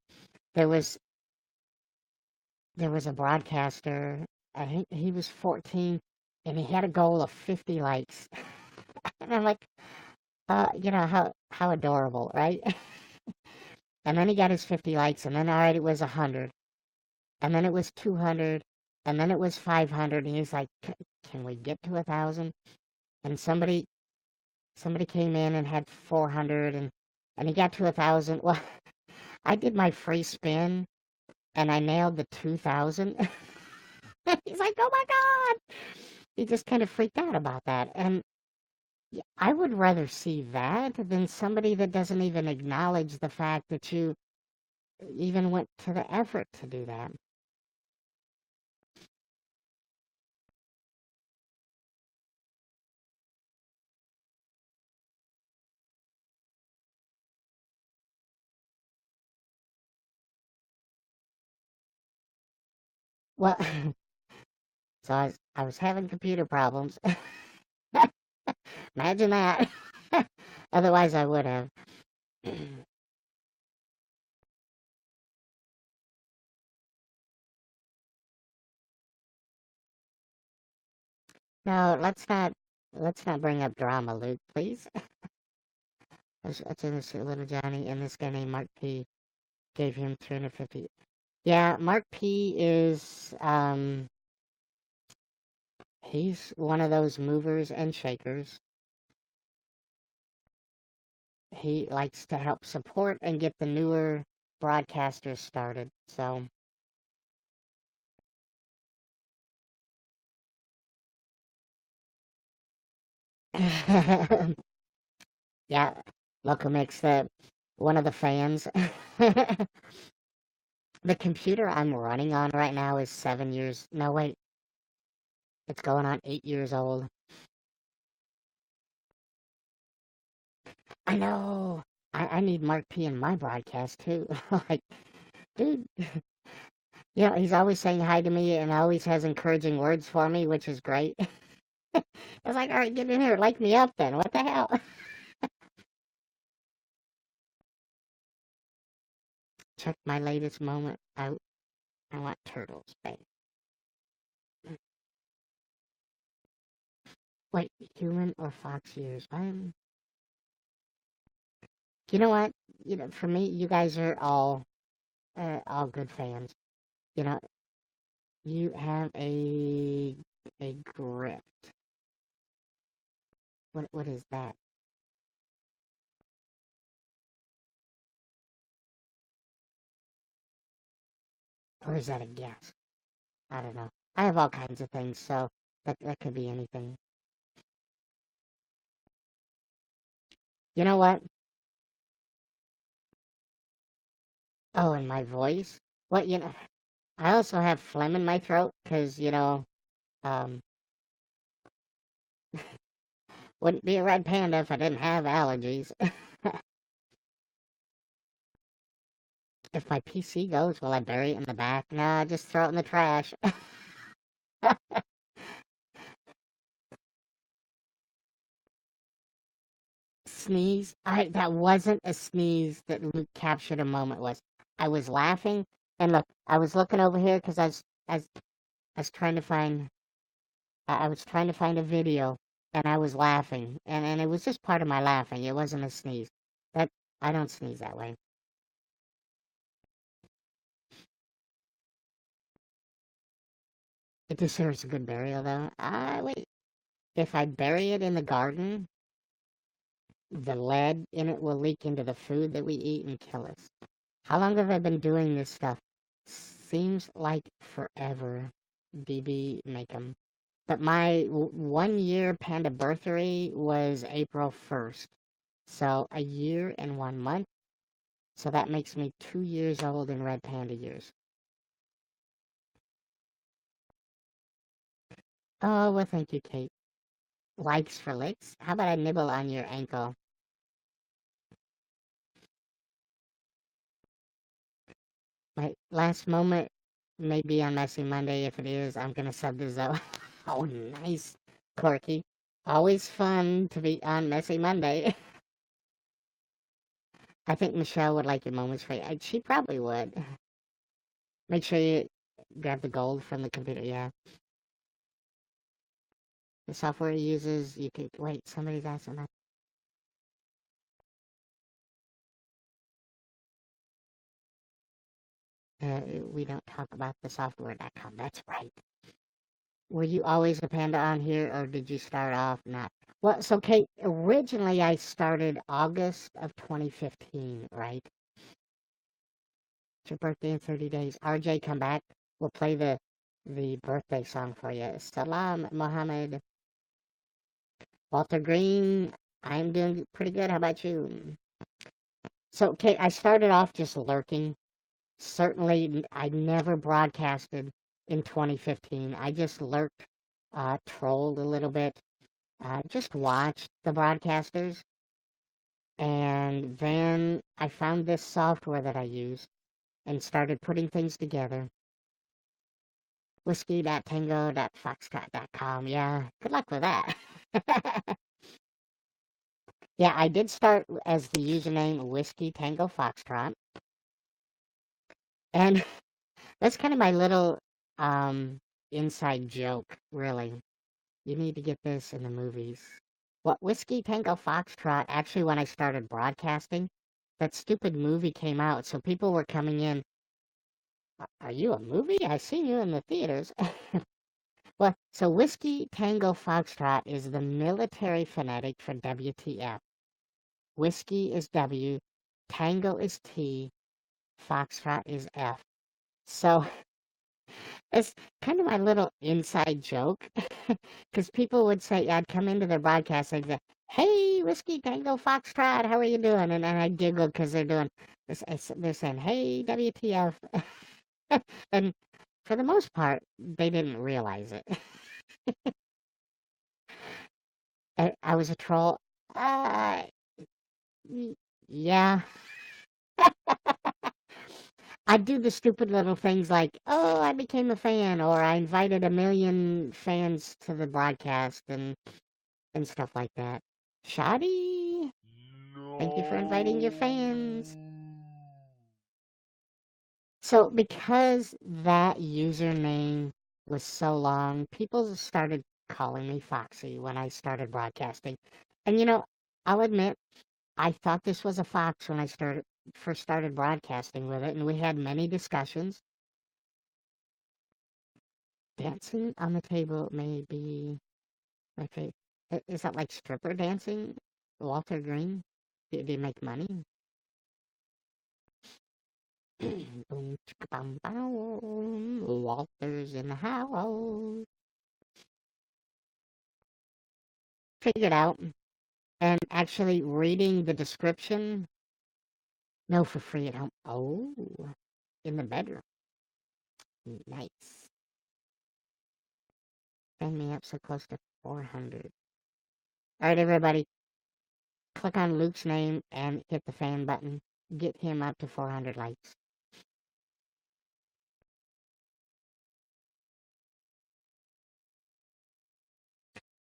There was there was a broadcaster. I think he was 14, and he had a goal of 50 likes. And I'm like, how adorable, right? And then he got his 50 likes, and then all right, it was 100, and then it was 200, and then it was 500, and he's like, can we get to 1,000? And somebody came in and had 400, and he got to 1,000. Well, I did my free spin, and I nailed the 2,000. He's like, oh my God. He just kind of freaked out about that. And yeah, I would rather see that than somebody that doesn't even acknowledge the fact that you even went to the effort to do that. Well, so I was having computer problems. Imagine that. Otherwise, I would have. No, let's not bring up drama, Luke, please. That's innocent little Johnny, and this guy named Mark P gave him 250. Yeah, Mark P he's one of those movers and shakers. He likes to help support and get the newer broadcasters started. So, yeah, Local Mix, one of the fans. The computer I'm running on right now is 7 years. No, wait, it's going on 8 years old. I know. I need Mark P in my broadcast too. Like, dude, he's always saying hi to me and always has encouraging words for me, which is great. I was like, all right, get in here, like me up then. What the hell? Check my latest moment out. I want turtles, babe. Wait, human or fox years? You know what? For me, you guys are all good fans. You know, you have a grip. What is that? Or is that a guess? I don't know. I have all kinds of things, so that could be anything. You know what? Oh, and my voice. What I also have phlegm in my throat because um, wouldn't be a red panda if I didn't have allergies. If my PC goes, will I bury it in the back? Nah, just throw it in the trash. Sneeze. That wasn't a sneeze that Luke captured a moment was. I was laughing, and look, I was looking over here because I was trying to find I was trying to find a video, and I was laughing, and it was just part of my laughing. It wasn't a sneeze. That I don't sneeze that way. It deserves a good burial, though. Wait. If I bury it in the garden, the lead in it will leak into the food that we eat and kill us. How long have I been doing this stuff? Seems like forever. BB Makem. But my 1 year panda birthday was April 1st. So a year and 1 month. So that makes me 2 years old in red panda years. Oh, well, thank you, Kate. Likes for licks? How about I nibble on your ankle? My last moment may be on Messy Monday. If it is, I'm gonna sub to Zoe. Oh, nice, Corky. Always fun to be on Messy Monday. I think Michelle would like your moments free. She probably would. Make sure you grab the gold from the computer. Yeah, the software he uses. You could wait. Somebody's asking that. We don't talk about the software.com. That's right. Were you always a panda on here, or did you start off not? Well, so Kate, originally I started August of 2015, right? It's your birthday in 30 days. RJ, come back. We'll play the birthday song for you. Salam, Mohammed. Walter Green, I'm doing pretty good. How about you? So, Kate, I started off just lurking. Certainly, I never broadcasted in 2015. I just lurked, trolled a little bit, just watched the broadcasters. And then I found this software that I use and started putting things together. Whiskey.tango.foxtrot.com. Yeah, good luck with that. Yeah, I did start as the username Whiskey Tango Foxtrot. And that's kind of my little um inside joke, really. You need to get this in the movies. What Whiskey Tango Foxtrot, actually when I started broadcasting, that stupid movie came out, so people were coming in, are you a movie? I seen you in the theaters. Well, so Whiskey Tango Foxtrot is the military phonetic for WTF. Whiskey is W, Tango is T, Foxtrot is F. So it's kind of my little inside joke, because people would say, I'd come into their broadcast and say, "Hey, Whiskey Tango Foxtrot, how are you doing?" And I giggle because they're saying, "Hey, WTF," and for the most part, they didn't realize it. I was a troll. Uh, yeah. I do the stupid little things like, oh, I became a fan, or I invited a million fans to the broadcast and stuff like that. Shoddy, thank you for inviting your fans. So because that username was so long, people started calling me Foxy when I started broadcasting. And you know, I'll admit, I thought this was a fox when I first started broadcasting with it, and we had many discussions. Dancing on the table may be my favorite. Is that like stripper dancing? Walter Green? Did he make money? Boom, chicka, bum, boom. Walter's in the house. Figured out. And actually reading the description, no, for free at home. Oh, in the bedroom. Nice. Fan me up so close to 400. All right, everybody, click on Luke's name and hit the fan button. Get him up to 400 likes.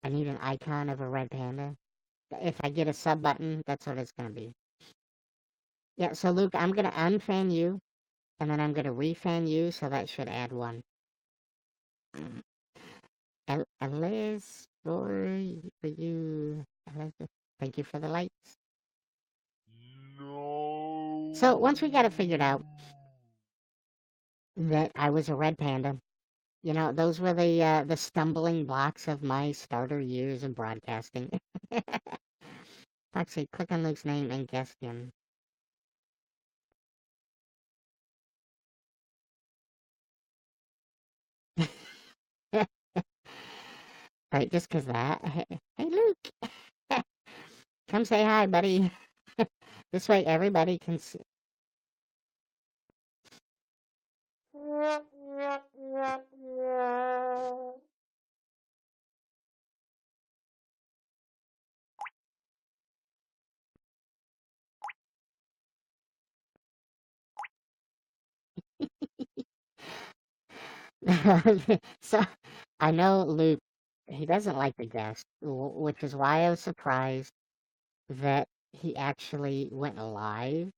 I need an icon of a red panda. If I get a sub button, that's what it's going to be. Yeah, so Luke, I'm going to unfan you, and then I'm going to refan you, so that should add one. Alice, for you. Alice, thank you for the likes. No. So once we got it figured out that I was a red panda, you know, those were the stumbling blocks of my starter years of broadcasting. Foxy, click on Luke's name and guess him. Right, just 'cause that. Hey, Luke, come say hi, buddy. This way everybody can see. So I know Luke, he doesn't like the guest, which is why I was surprised that he actually went live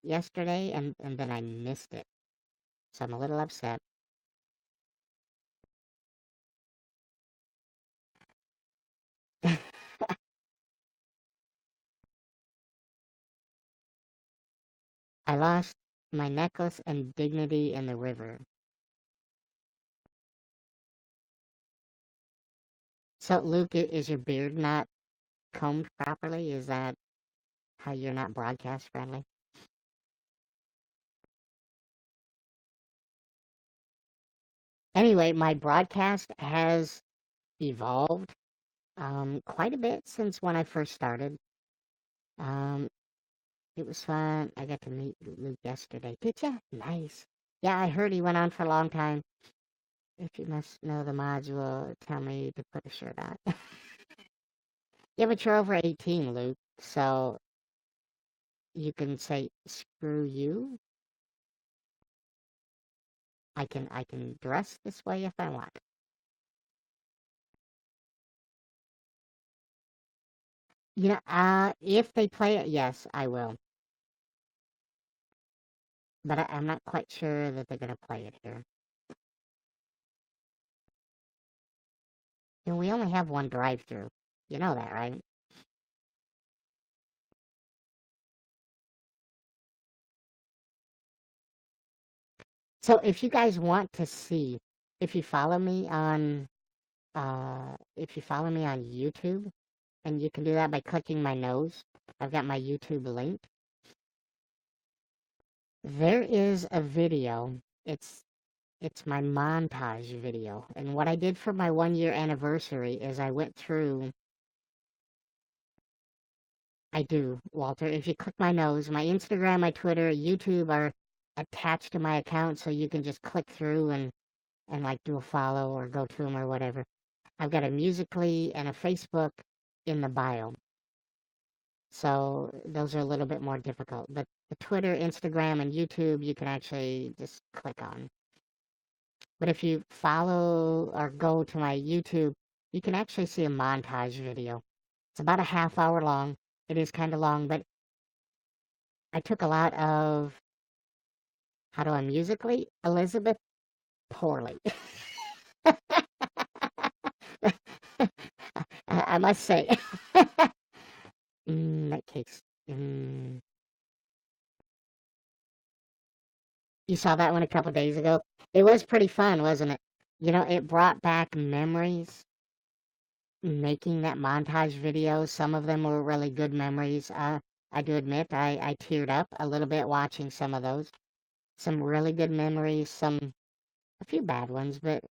yesterday and then I missed it. So I'm a little upset. I lost my necklace and dignity in the river. So Luke, is your beard not combed properly? Is that how you're not broadcast friendly? Anyway, my broadcast has evolved quite a bit since when I first started. Um, it was fun. I got to meet Luke yesterday. Did ya? Nice. Yeah, I heard he went on for a long time. If you must know the module, tell me to put a shirt on. Yeah, but you're over 18, Luke, so you can say screw you. I can dress this way if I want. You know, if they play it, yes, I will. But I'm not quite sure that they're gonna play it here. You know, we only have one drive-through. You know that, right? So if you guys want to see, if you follow me on, if you follow me on YouTube, and you can do that by clicking my nose. I've got my YouTube link. There is a video. It's my montage video. And what I did for my 1 year anniversary is I went through. I do, Walter. If you click my nose, my Instagram, my Twitter, YouTube are attached to my account, so you can just click through and like do a follow or go to them or whatever. I've got a Musically and a Facebook in the bio. So those are a little bit more difficult. But the Twitter, Instagram, and YouTube, you can actually just click on. But if you follow or go to my YouTube, you can actually see a montage video. It's about a half hour long. It is kind of long, but I took a lot of, how do I musically? Elizabeth Poorly. I must say, that case. Mm, you saw that one a couple days ago. It was pretty fun, wasn't it? You know, it brought back memories. Making that montage video, some of them were really good memories. I do admit I teared up a little bit watching some of those. Some really good memories, a few bad ones, but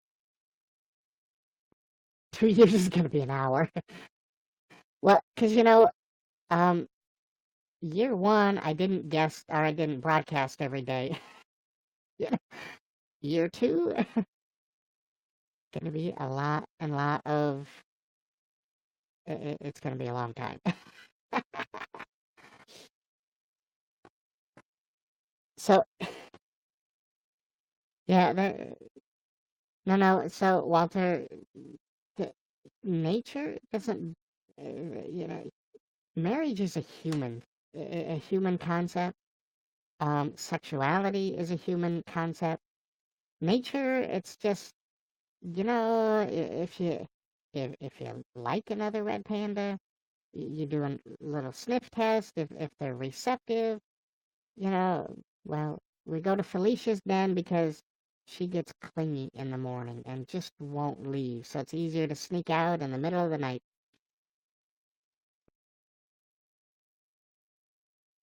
2 years is going to be an hour. Well, because um, year one, I didn't guest or I didn't broadcast every day. Yeah. Year two, going to be a lot and lot of. It's going to be a long time. So yeah, no, no. So Walter, the, nature doesn't. You know, marriage is a human concept. Sexuality is a human concept. Nature, it's just if you like another red panda, you do a little sniff test. If they're receptive, you know, well, we go to Felicia's den because she gets clingy in the morning and just won't leave. So it's easier to sneak out in the middle of the night.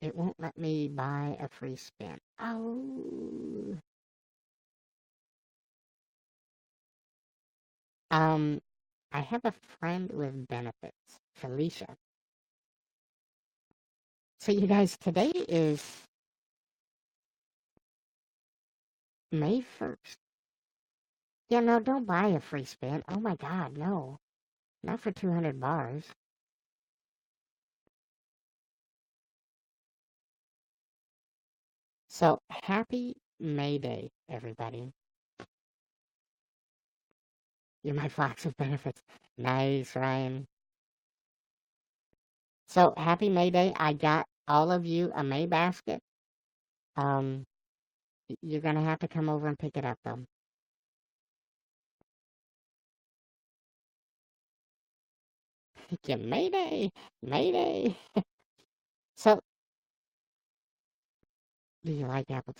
It won't let me buy a free spin. Oh. Um, I have a friend with benefits, Felicia. So you guys, today is May 1st. Yeah, no, don't buy a free spin. Oh my God, no. Not for 200 bars. So happy May Day, everybody. You're my fox with benefits. Nice, Ryan. So happy May Day. I got all of you a May basket. Um, you're gonna have to come over and pick it up though. Yeah, May Day, May Day. So, do you like apple?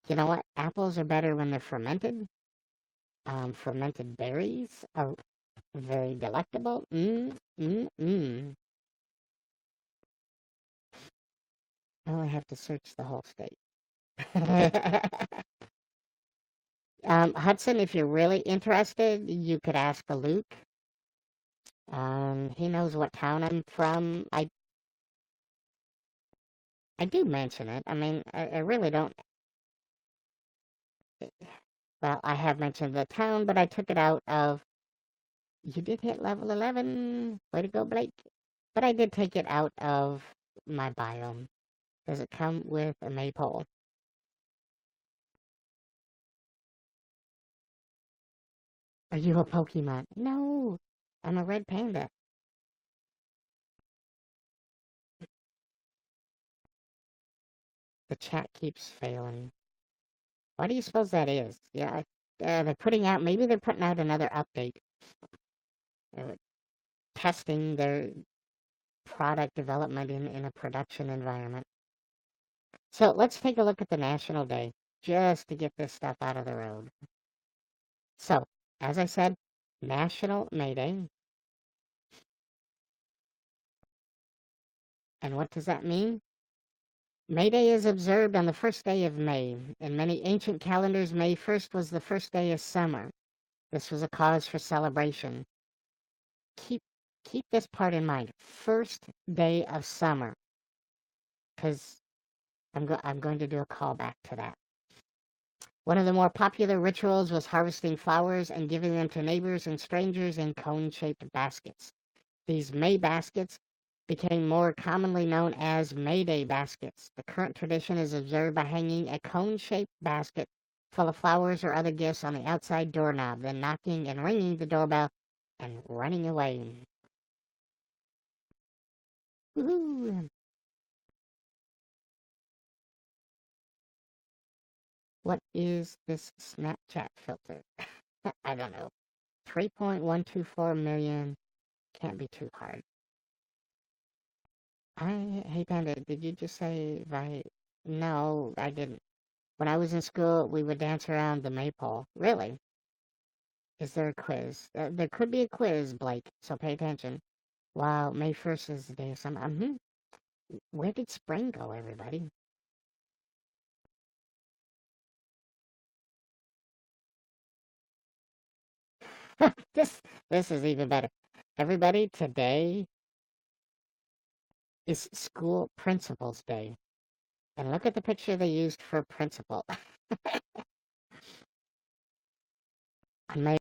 You know what? Apples are better when they're fermented. Fermented berries are very delectable. Mm. Oh, I have to search the whole state. Hudson, if you're really interested, you could ask a Luke. He knows what town I'm from. I do mention it. I mean, I really don't. Well, I have mentioned the town, but I took it out of. You did hit level 11. Way to go, Blake. But I did take it out of my biome. Does it come with a maypole? Are you a Pokemon? No, I'm a red panda. The chat keeps failing. Why do you suppose that is? Yeah, maybe they're putting out another update. Uh, Testing their product development in a production environment. So let's take a look at the National Day, just to get this stuff out of the road. So, as I said, National Mayday. And what does that mean? Mayday is observed on the first day of May. In many ancient calendars, May 1st was the first day of summer. This was a cause for celebration. Keep keep this part in mind. First day of summer, because I'm going to do a callback to that. One of the more popular rituals was harvesting flowers and giving them to neighbors and strangers in cone-shaped baskets. These May baskets became more commonly known as Mayday baskets. The current tradition is observed by hanging a cone-shaped basket full of flowers or other gifts on the outside doorknob, then knocking and ringing the doorbell and running away. Woohoo! What is this Snapchat filter? I don't know. 3.124 million. Can't be too hard. Hey Panda, did you just say right? No, I didn't. When I was in school, we would dance around the maypole. Really? Is there a quiz? There could be a quiz, Blake, so pay attention. Wow, May 1st is the day of summer. Where did spring go, everybody? this this is even better. Everybody, today is school principal's day. And look at the picture they used for principal. May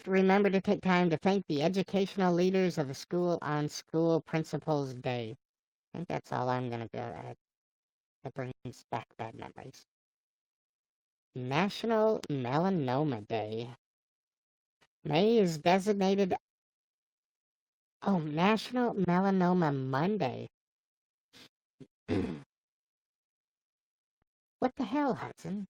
remember to take time to thank the educational leaders of the school on School Principal's Day. I think that's all I'm gonna go at. That brings back bad memories. National Melanoma Day. May is designated. Oh, National Melanoma Monday. What the hell, Hudson?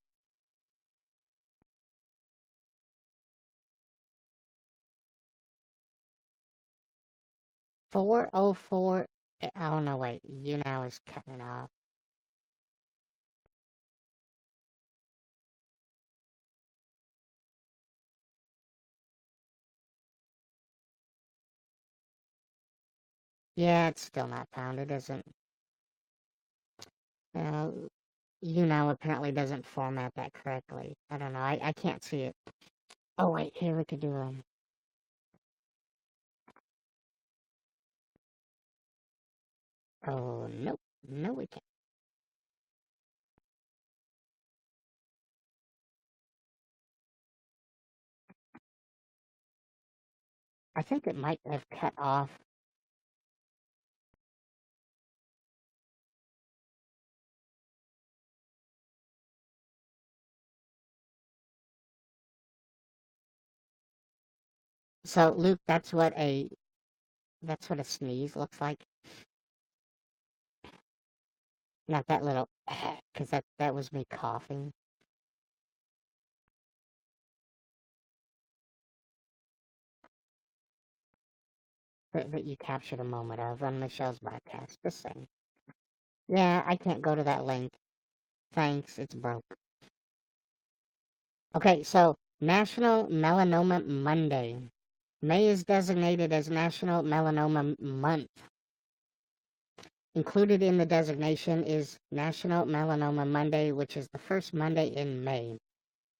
404. Oh no, wait. YouNow is cutting it off. Yeah, it's still not found. It isn't. Uh, YouNow apparently doesn't format that correctly. I don't know. I can't see it. Oh wait, here we could do Oh nope, no we can't. I think it might have cut off. So Luke, that's what a sneeze looks like. Not that little, because that was me coughing. That you captured a moment of on Michelle's broadcast. Just saying. Yeah, I can't go to that link. Thanks, it's broke. Okay, so National Melanoma Monday. May is designated as National Melanoma Month. Included in the designation is National Melanoma Monday, which is the first Monday in May.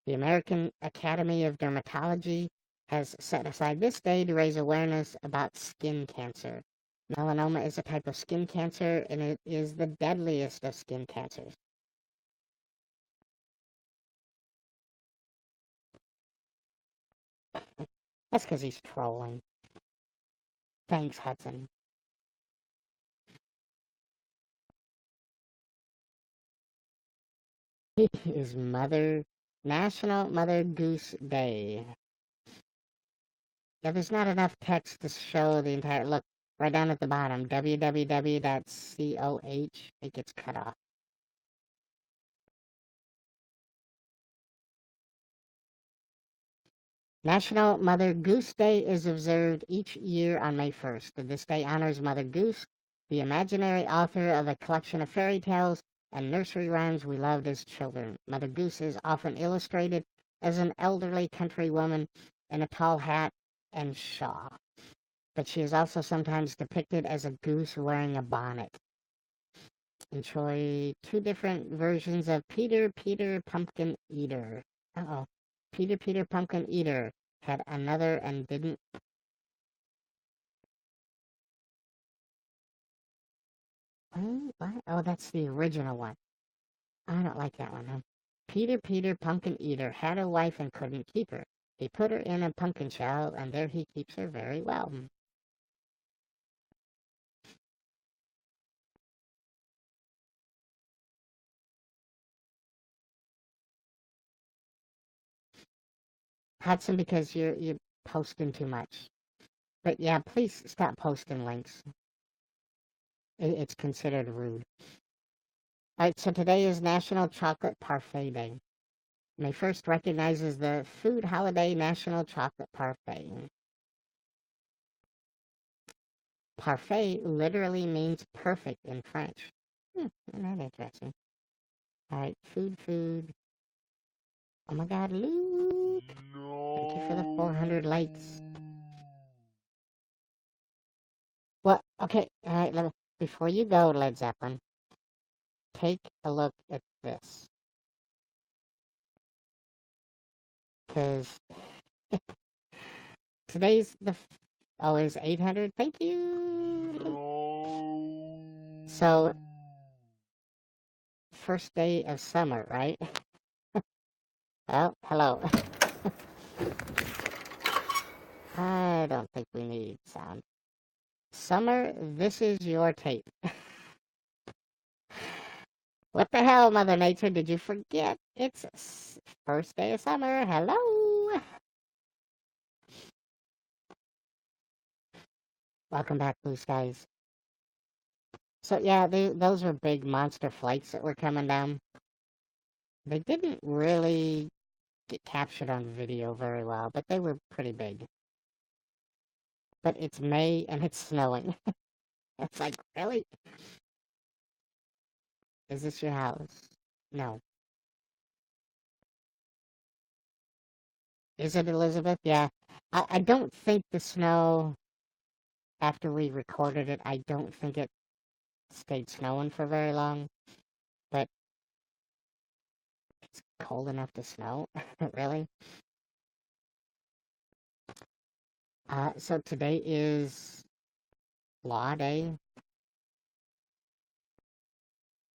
The American Academy of Dermatology has set aside this day to raise awareness about skin cancer. Melanoma is a type of skin cancer, and it is the deadliest of skin cancers. That's because he's trolling. Thanks, Hudson. It is National Mother Goose Day. Yeah, there's not enough text to show the entire. Look, right down at the bottom, www.coh. It gets cut off. National Mother Goose Day is observed each year on May 1st. This day honors Mother Goose, the imaginary author of a collection of fairy tales and nursery rhymes we loved as children. Mother Goose is often illustrated as an elderly country woman in a tall hat and shawl, but she is also sometimes depicted as a goose wearing a bonnet. Enjoy two different versions of Peter Peter Pumpkin Eater. Uh-oh. Peter Peter Pumpkin Eater had another and didn't. What? Oh, that's the original one. I don't like that one, huh? Peter Peter Pumpkin Eater had a wife and couldn't keep her. He put her in a pumpkin shell, and there he keeps her very well. Hudson, because you're posting too much. But yeah, please stop posting links. It's considered rude. Alright, so today is National Chocolate Parfait Day. May 1st recognizes the food holiday National Chocolate Parfait. Parfait literally means perfect in French. Isn't that interesting? Alright, food. Oh my god, Luke! Thank you for the 400 likes. Well, okay, alright, before you go, Led Zeppelin, take a look at this. Because today's always 800. Thank you! So, first day of summer, right? Well, hello. I don't think we need sound. Summer, this is your tape. What the hell, Mother Nature? Did you forget? It's first day of summer. Hello. Welcome back, Blue Skies. So yeah, those were big monster flights that were coming down. They didn't really get captured on video very well, but they were pretty big. But it's May and it's snowing. It's like, really? Is this your house? No. Is it Elizabeth? Yeah. I don't think the snow, after we recorded it, I don't think it stayed snowing for very long. But it's cold enough to snow? Really? So today is Law Day.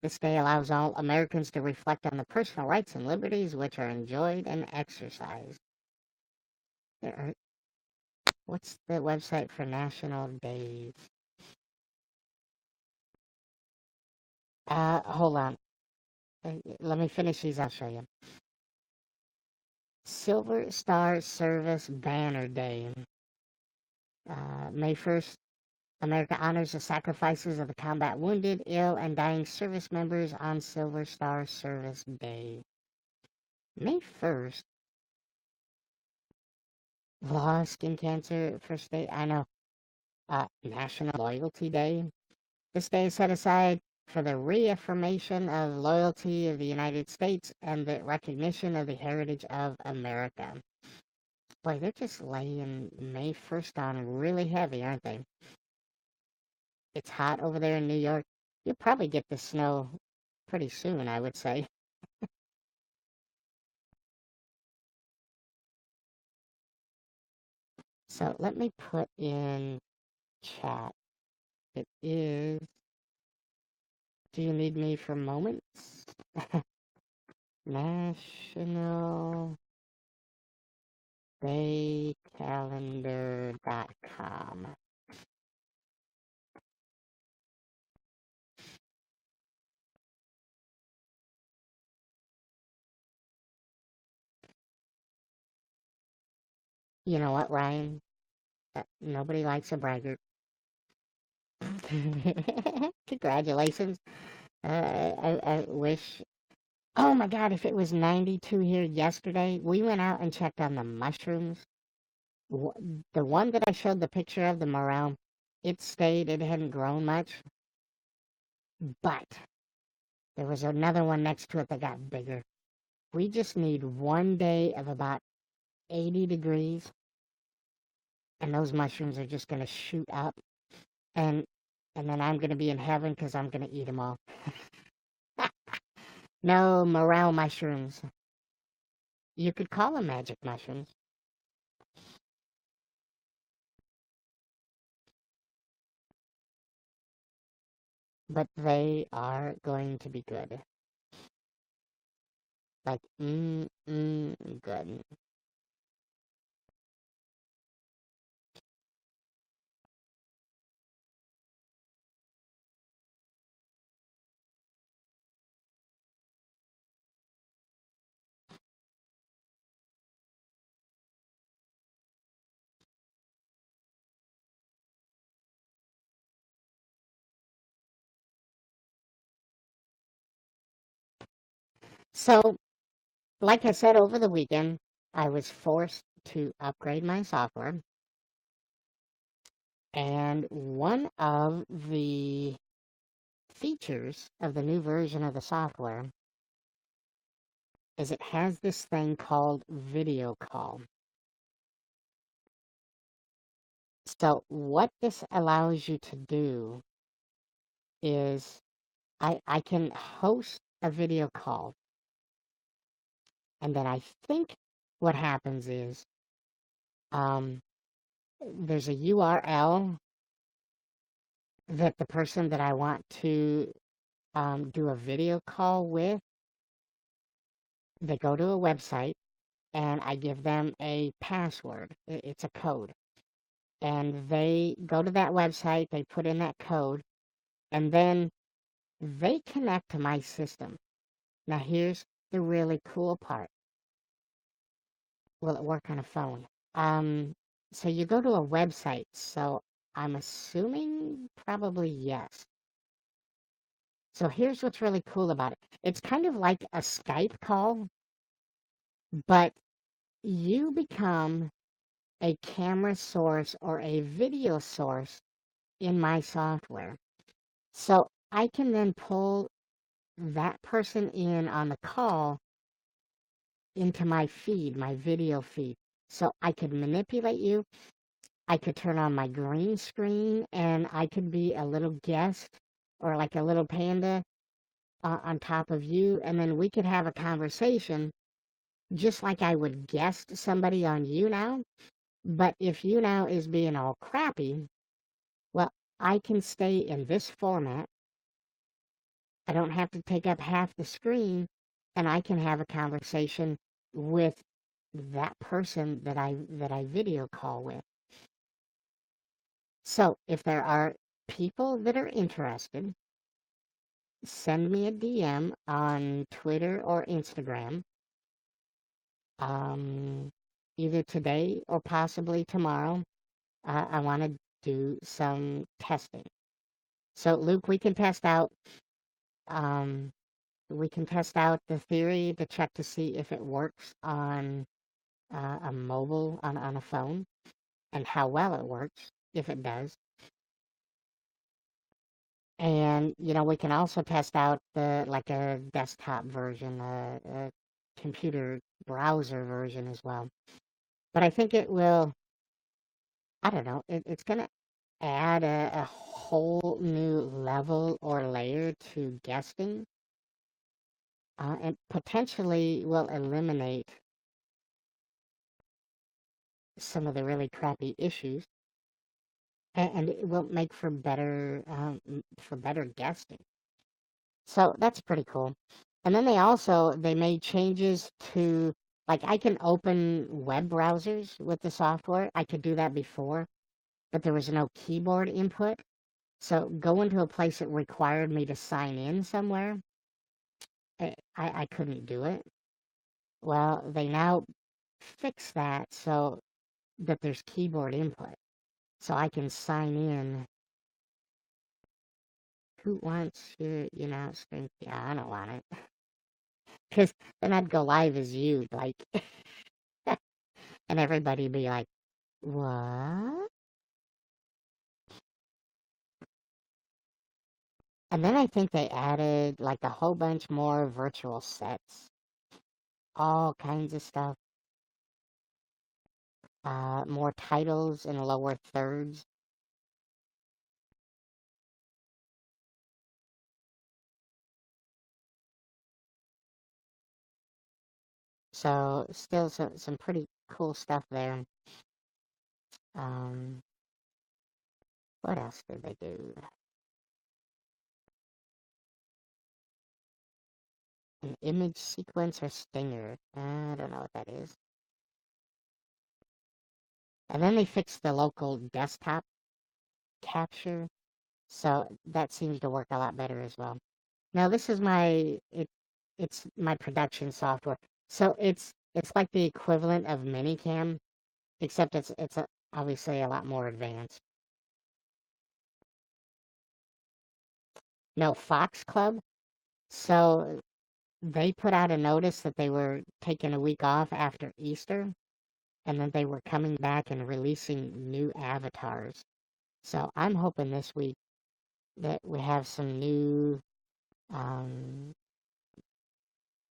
This day allows all Americans to reflect on the personal rights and liberties which are enjoyed and exercised. What's the website for National Days? Hold on. Let me finish these, I'll show you. Silver Star Service Banner Day. May 1st, America honors the sacrifices of the combat wounded, ill, and dying service members on Silver Star Service Day. May 1st. Law, skin cancer, first day, I know. National Loyalty Day. This day is set aside for the reaffirmation of loyalty of the United States and the recognition of the heritage of America. Boy, they're just laying May 1st on really heavy, aren't they? It's hot over there in New York. You'll probably get the snow pretty soon, I would say. So let me put in chat. It is... Do you need me for moments? nationaldaycalendar.com. You know what, Ryan? Nobody likes a braggart. Congratulations. I wish... Oh my god, if it was 92 here yesterday, we went out and checked on the mushrooms. The one that I showed the picture of, the morel, it stayed, it hadn't grown much. But there was another one next to it that got bigger. We just need one day of about 80 degrees, and those mushrooms are just going to shoot up. And then I'm going to be in heaven because I'm going to eat them all. No, morel mushrooms. You could call them magic mushrooms. But they are going to be good. Like, good. So, like I said over the weekend, I was forced to upgrade my software. And one of the features of the new version of the software is it has this thing called video call. So what this allows you to do is I can host a video call, and then I think what happens is um, there's a URL that the person that I want to do a video call with, they go to a website, and I give them a password. It's a code. And they go to that website, they put in that code, and then they connect to my system. Now, here's the really cool part. Will it work on a phone? So you go to a website, so I'm assuming probably yes. So here's what's really cool about it. It's kind of like a Skype call, but you become a camera source or a video source in my software. So I can then pull that person in on the call into my feed, my video feed. So I could manipulate you. I could turn on my green screen and I could be a little guest or like a little panda on top of you. And then we could have a conversation just like I would guest somebody on YouNow. But if YouNow is being all crappy, well, I can stay in this format. I don't have to take up half the screen, and I can have a conversation with that person that I video call with. So if there are people that are interested, send me a DM on Twitter or Instagram, either today or possibly tomorrow. I want to do some testing. So Luke, um, we can test out the theory to check to see if it works on a mobile on a phone and how well it works if it does. And we can also test out the like a desktop version, a computer browser version as well. But I think it will. I don't know. It's gonna add a whole new level or layer to guesting, and potentially will eliminate some of the really crappy issues, and it will make for better guesting. So that's pretty cool. And then they made changes to, like, I can open web browsers with the software. I could do that before, but there was no keyboard input. So going to a place that required me to sign in somewhere, I couldn't do it. Well, they now fix that so that there's keyboard input. So I can sign in. Who wants your screen? Yeah, I don't want it. Because then I'd go live as you, like, and everybody be like, what? And then I think they added like a whole bunch more virtual sets, all kinds of stuff, more titles in lower thirds. So still some pretty cool stuff there. Um, what else did they do? An image sequencer stinger. I don't know what that is. And then they fixed the local desktop capture, so that seems to work a lot better as well. Now this is it's my production software, so it's like the equivalent of Minicam, except obviously a lot more advanced. No, Fox Club. So they put out a notice that they were taking a week off after Easter, and then they were coming back and releasing new avatars. So I'm hoping this week that we have um,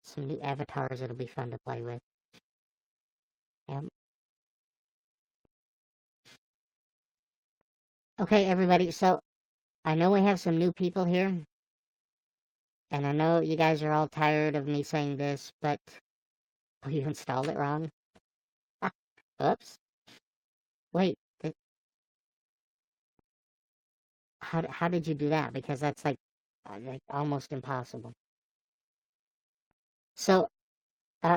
some new avatars that'll be fun to play with. Yep. Okay, everybody. So I know we have some new people here, and I know you guys are all tired of me saying this, but oh, you installed it wrong. Oops. Wait. How did you do that? Because that's like almost impossible. So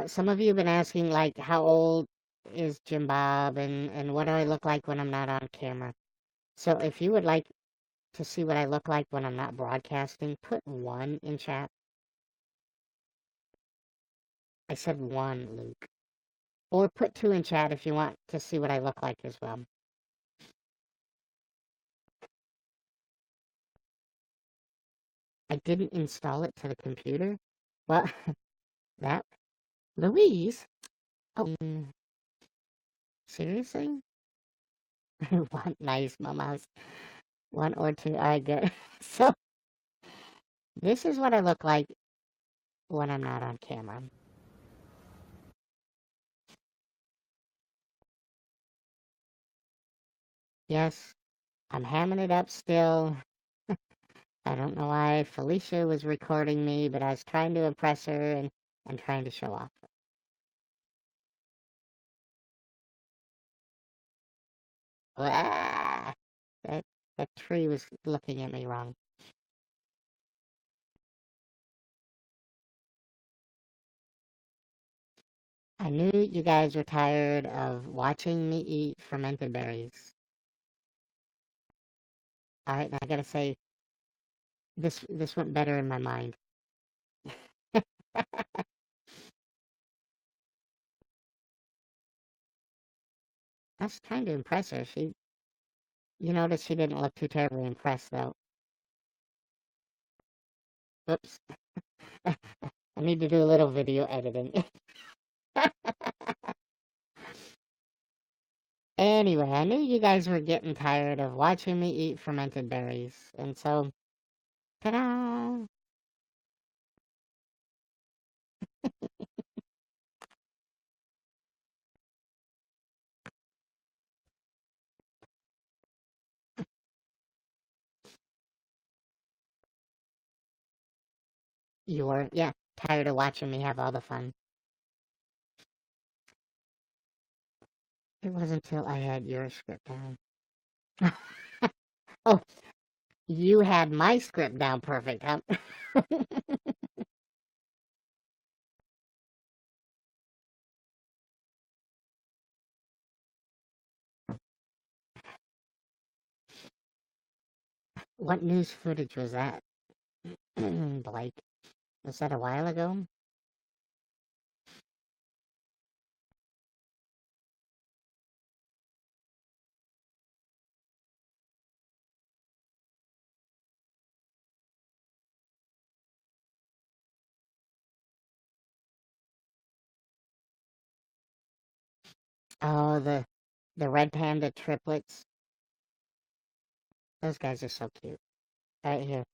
some of you have been asking like how old is Jim Bob and what do I look like when I'm not on camera? So if you would like to see what I look like when I'm not broadcasting, put 1 in chat. I said 1, Luke. Or put 2 in chat if you want to see what I look like as well. I didn't install it to the computer. Well, that Louise. Oh, seriously? One nice mamas. 1 or 2. I get. So this is what I look like when I'm not on camera. Yes, I'm hamming it up still. I don't know why Felicia was recording me, but I was trying to impress her and trying to show off. Ah, that tree was looking at me wrong. I knew you guys were tired of watching me eat fermented berries. Alright, now I gotta say, this went better in my mind. That's trying to impress her. You notice she didn't look too terribly impressed, though. Oops. I need to do a little video editing. Anyway, I knew you guys were getting tired of watching me eat fermented berries, and so, ta-da! You were, yeah, tired of watching me have all the fun. It wasn't until I had your script down. Oh, you had my script down perfect, huh? What news footage was that, Blake? Was that a while ago? Oh, the red panda triplets. Those guys are so cute. Right here.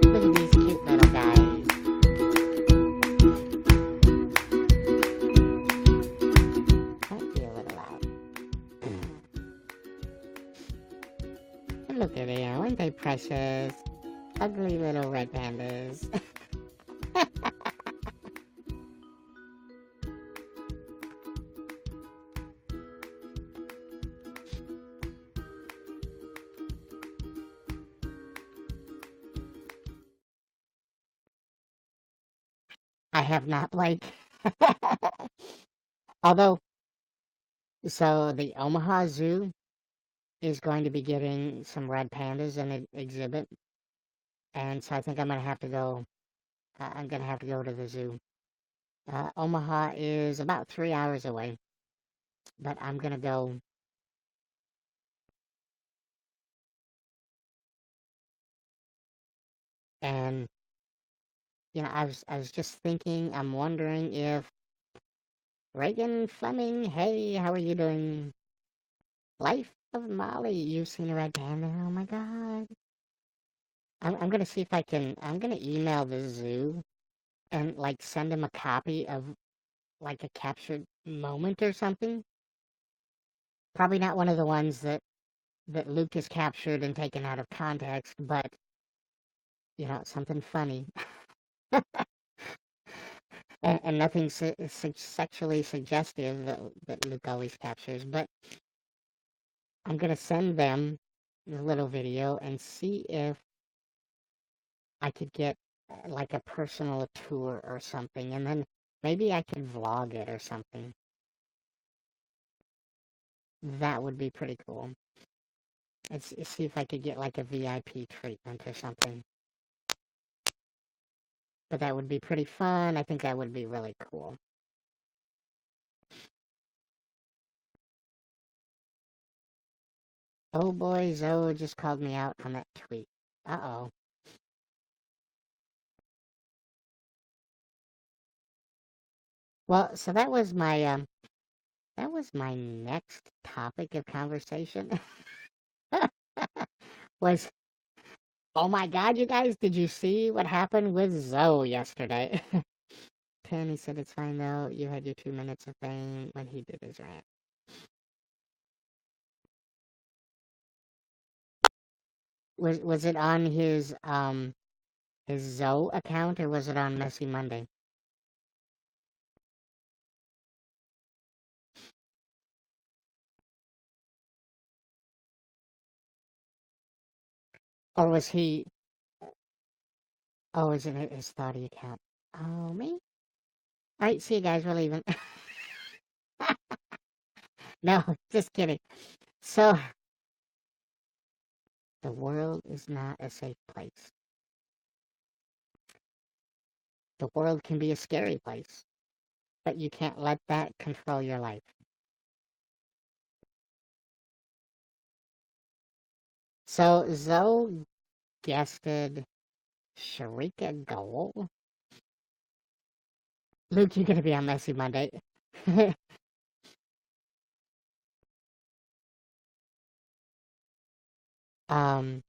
Look at these cute little guys. Might be a little loud. Look at them, aren't they precious? Ugly little red pandas. I have not, like. Although, so the Omaha Zoo is going to be getting some red pandas in an exhibit, and so I think I'm gonna have to go. I'm gonna have to go to the zoo. Omaha is about 3 hours away, but I'm gonna go. And I was just thinking. I'm wondering if Reagan Fleming. Hey, how are you doing? Life of Molly. You've seen a red panda? Oh my god. I'm gonna see if I can. I'm gonna email the zoo and like send him a copy of like a captured moment or something. Probably not one of the ones that Luke has captured and taken out of context, but something funny and nothing sexually suggestive that Luke always captures. But I'm gonna send them the little video and see if I could get like a personal tour or something, and then maybe I could vlog it or something. That would be pretty cool. Let's see if I could get like a VIP treatment or something. But that would be pretty fun. I think that would be really cool. Oh boy, Zoe just called me out on that tweet. Uh-oh. Well, so that was my next topic of conversation. Was, oh my god, you guys, did you see what happened with Zoe yesterday? Penny said it's fine though. You had your 2 minutes of fame when he did his rant. Was it on his Zoe account or was it on Messy Monday? Or was he? Oh, is it his thoughty account? Oh, me? All right, see you guys. We're leaving. No, just kidding. So, the world is not a safe place. The world can be a scary place, but you can't let that control your life. So, Zoe guested Sharika Goal. Luke, you're going to be on Messy Monday. um,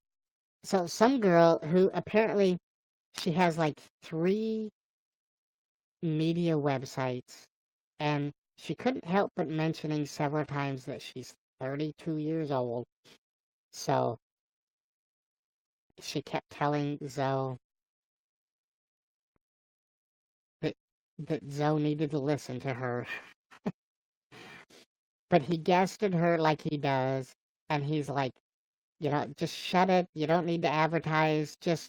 so some girl who apparently she has like 3 media websites, and she couldn't help but mentioning several times that she's 32 years old. So she kept telling Zoe that Zoe needed to listen to her. But he guested her like he does, and he's like, just shut it. You don't need to advertise. Just,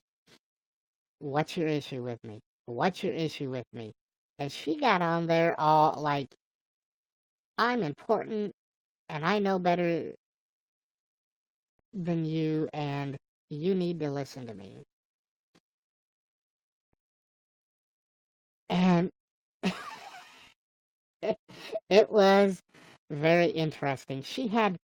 what's your issue with me? What's your issue with me? And she got on there all like, I'm important and I know better than you, and you need to listen to me. And it was very interesting. She had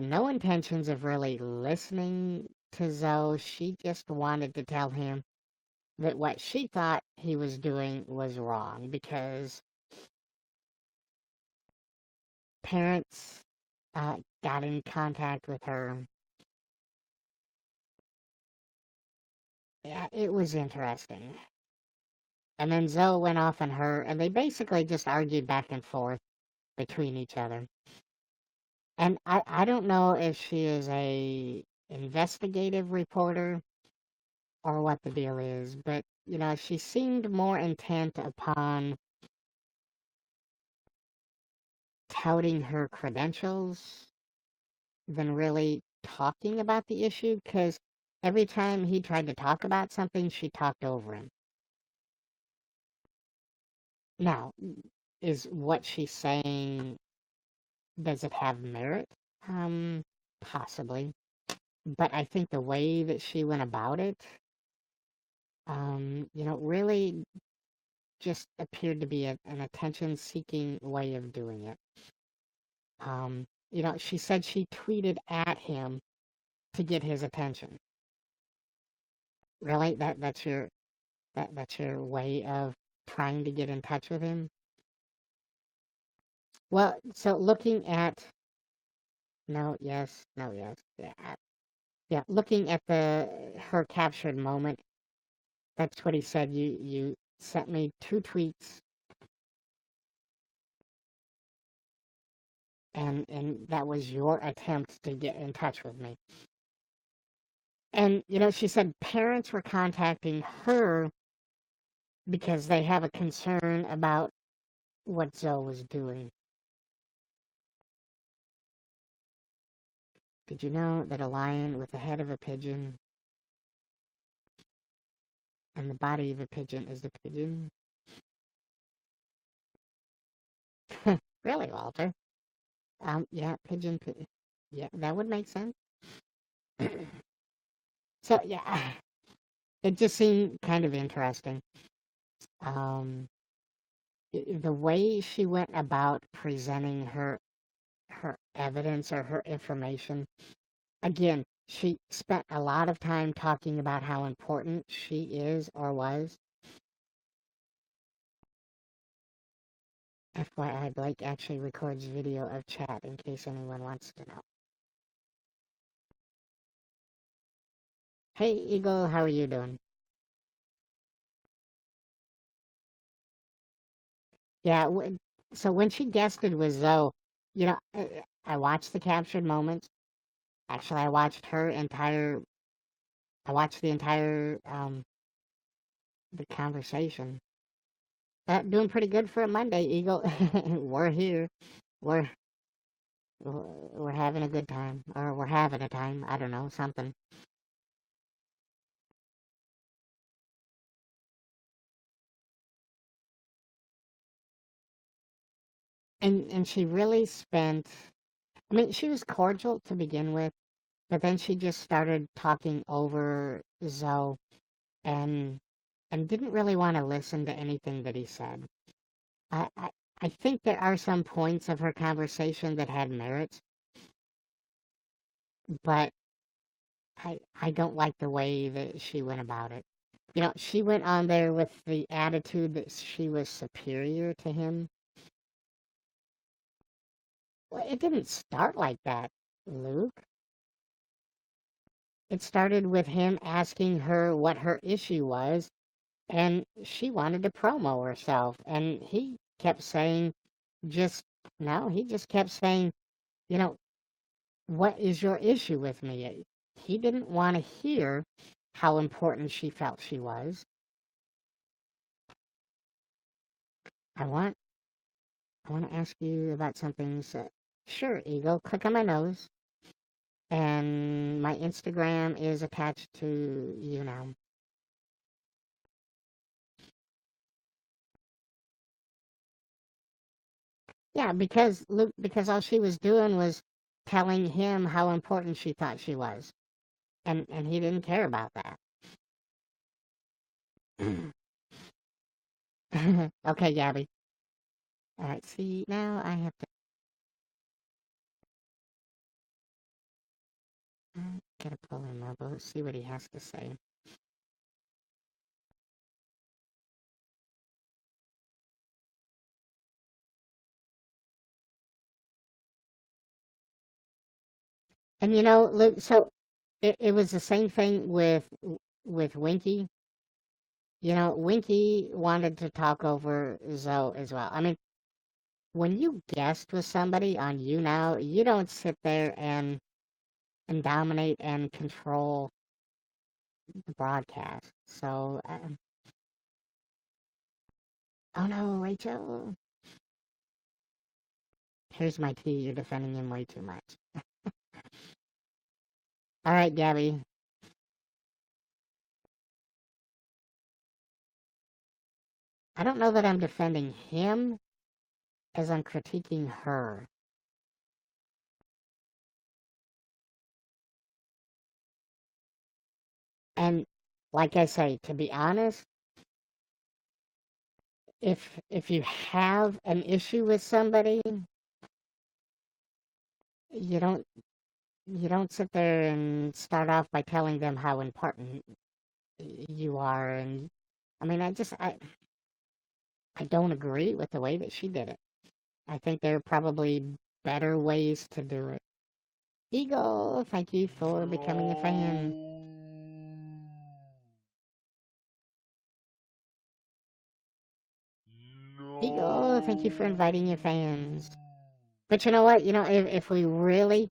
no intentions of really listening to Zoe. She just wanted to tell him that what she thought he was doing was wrong because parents got in contact with her. Yeah, it was interesting. And then Zoe went off on her, and they basically just argued back and forth between each other. And I don't know if she is a investigative reporter or what the deal is, but she seemed more intent upon touting her credentials than really talking about the issue, because every time he tried to talk about something, she talked over him. Now, is what she's saying, does it have merit? Possibly. But I think the way that she went about it, really just appeared to be an attention-seeking way of doing it. She said she tweeted at him to get his attention. Really? That's your way of trying to get in touch with him? Well, so looking at no, yes, no, yes, yeah, yeah. Looking at her captured moment, that's what he said. You sent me two tweets, and that was your attempt to get in touch with me. And she said parents were contacting her because they have a concern about what Zoe was doing. Did you know that a lion with the head of a pigeon and the body of a pigeon is the pigeon? Really, Walter? Yeah, pigeon. Yeah, that would make sense. So yeah, it just seemed kind of interesting. Um, the way she went about presenting her evidence or her information. Again, she spent a lot of time talking about how important she is or was. FYI, Blake actually records video of chat in case anyone wants to know. Hey, Eagle, how are you doing? Yeah, so when she guested with Zoe, I watched the captured moments. Actually, I watched the entire, the conversation. Doing pretty good for a Monday, Eagle. We're here. We're, we're having a good time. Or we're having a time. I don't know, something. And she really spent, I mean, she was cordial to begin with, but then she just started talking over Zoe and didn't really want to listen to anything that he said. I, I I think there are some points of her conversation that had merit, but I don't like the way that she went about it. She went on there with the attitude that she was superior to him. Well, it didn't start like that, Luke. It started with him asking her what her issue was, and she wanted to promo herself, and he kept saying, just, no, he just kept saying, you know, what is your issue with me? He didn't want to hear how important she felt she was. I want I want to ask you about something. So, sure, Eagle, click on my nose, and my Instagram is attached to you now. Yeah, because all she was doing was telling him how important she thought she was, and he didn't care about that. Okay, Gabby. All right, see, now I have to get a pull him up. Let's see what he has to say. And Luke, so it was the same thing with Winky. Winky wanted to talk over Zoe as well. I mean, when you guest with somebody on YouNow, you don't sit there and dominate and control the broadcast. So, oh no, Rachel. Here's my tea. You're defending him way too much. All right, Gabby. I don't know that I'm defending him as I'm critiquing her. And like I say, to be honest, if you have an issue with somebody, you don't you don't sit there and start off by telling them how important you are. And I mean, I don't agree with the way that she did it. I think there are probably better ways to do it. Eagle, thank you for becoming a fan. Eagle, thank you for inviting your fans. But you know what? If we really,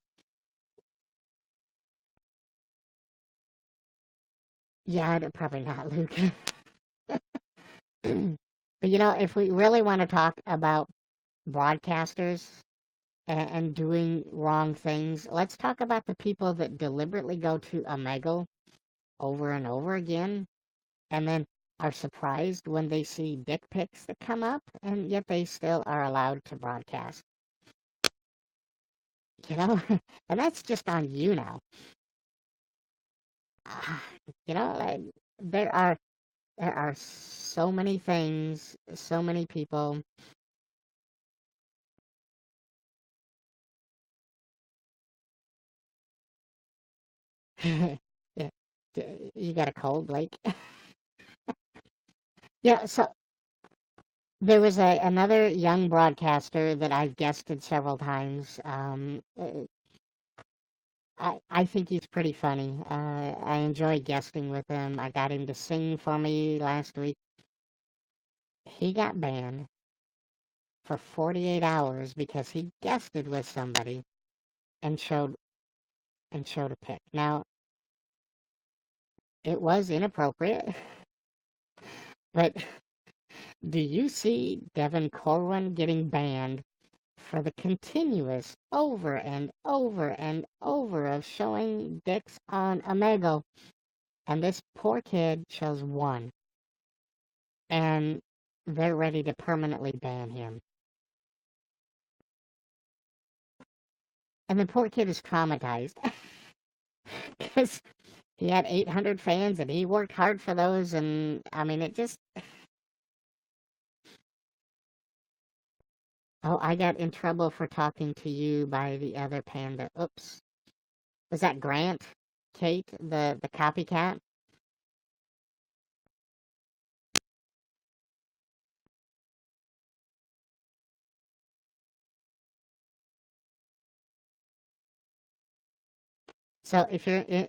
yeah, probably not, Luke. But if we really want to talk about broadcasters and doing wrong things, let's talk about the people that deliberately go to Omegle over and over again and then are surprised when they see dick pics that come up, and yet they still are allowed to broadcast. You know, and that's just on you now. Ah, like there are there are so many things, so many people. Yeah, you got a cold, Blake? Yeah, so there was another young broadcaster that I've guested several times. I think he's pretty funny. I enjoy guesting with him. I got him to sing for me last week. He got banned for 48 hours because he guested with somebody and showed a pic. Now, it was inappropriate, but do you see Devin Corwin getting banned for the continuous over and over and over of showing dicks on Omegle? And this poor kid chose one, and they're ready to permanently ban him. And the poor kid is traumatized because he had 800 fans and he worked hard for those. And I mean, it just. Oh, I got in trouble for talking to you by the other panda. Oops. Was that Grant? Kate, the copycat? So if you're in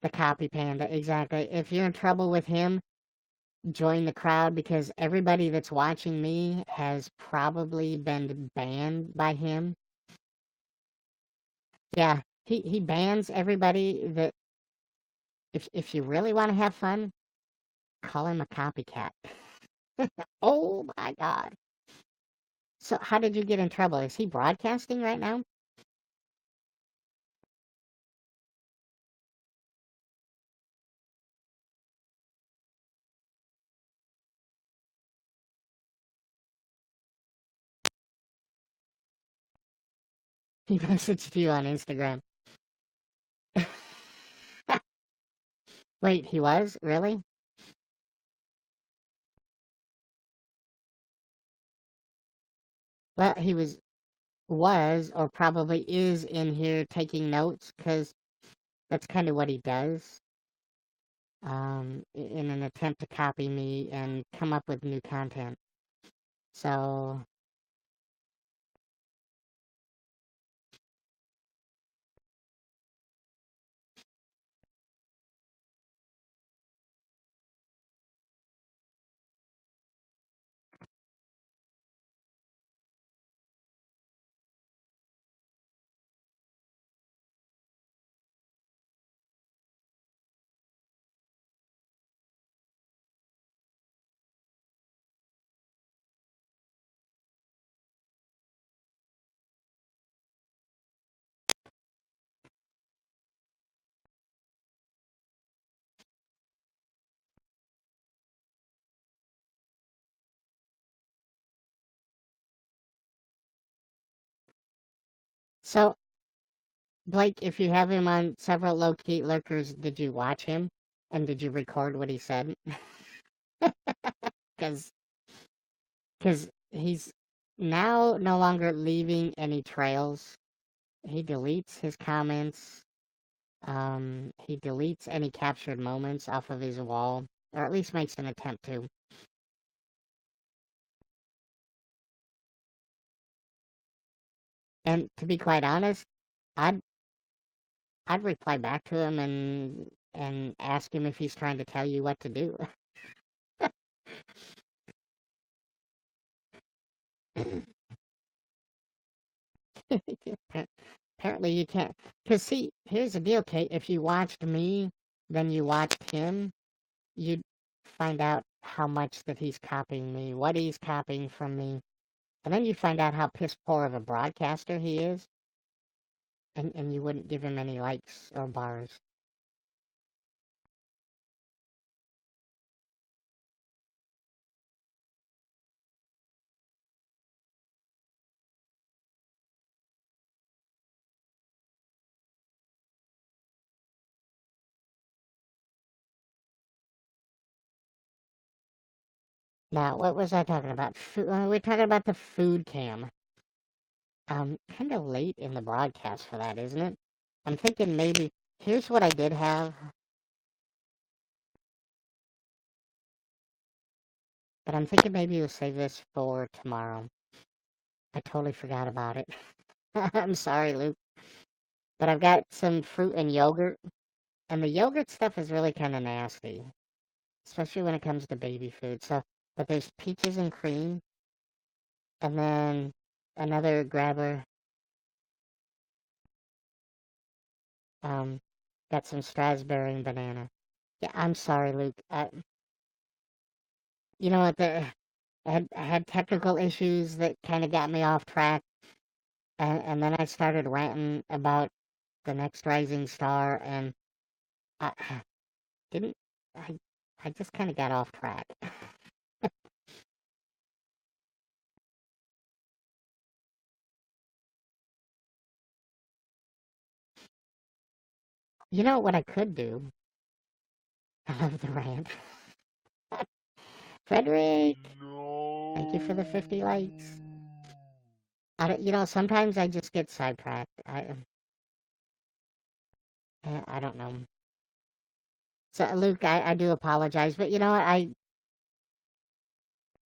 the copy panda, exactly. If you're in trouble with him, join the crowd because everybody that's watching me has probably been banned by him. Yeah, he bans everybody that if you really want to have fun, call him a copycat. Oh my God. So how did you get in trouble? Is he broadcasting right now? He messaged you on Instagram. Wait, he was? Really? Well, he was or probably is in here taking notes because that's kind of what he does. In an attempt to copy me and come up with new content. So, so Blake, if you have him on several low-key lurkers, did you watch him? And did you record what he said? Because he's now no longer leaving any trails. He deletes his comments. He deletes any captured moments off of his wall, or at least makes an attempt to. And to be quite honest, I'd I'd reply back to him and ask him if he's trying to tell you what to do. Apparently you can't. Because, see, here's the deal, Kate. If you watched me, then you watched him, you'd find out how much that he's copying me, what he's copying from me. And then you find out how piss poor of a broadcaster he is, and you wouldn't give him any likes or bars. Now, what was I talking about? We're talking about the food cam. Kind of late in the broadcast for that, isn't it? I'm thinking maybe, here's what I did have, but I'm thinking maybe we'll save this for tomorrow. I totally forgot about it. I'm sorry, Luke. But I've got some fruit and yogurt, and the yogurt stuff is really kind of nasty, especially when it comes to baby food. So, but there's peaches and cream, and then another grabber, um, got some strawberry and banana. Yeah, I'm sorry, Luke. You know what? I had technical issues that kind of got me off track, and then I started ranting about the next rising star, and I didn't. I I just kind of got off track. You know what I could do? I love the rant. Frederick, thank you for the 50 likes. Sometimes I just get sidetracked. I don't know. So, Luke, I do apologize, but you know what?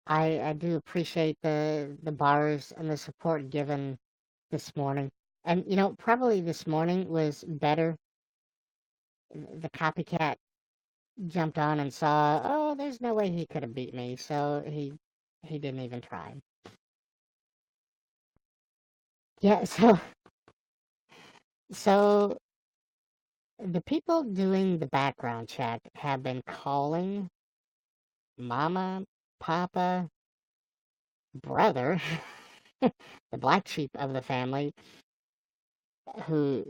I do appreciate the bars and the support given this morning. And, probably this morning was better. The copycat jumped on and saw, oh, there's no way he could have beat me, so he didn't even try. Yeah, so the people doing the background check have been calling Mama, Papa, brother, the black sheep of the family, who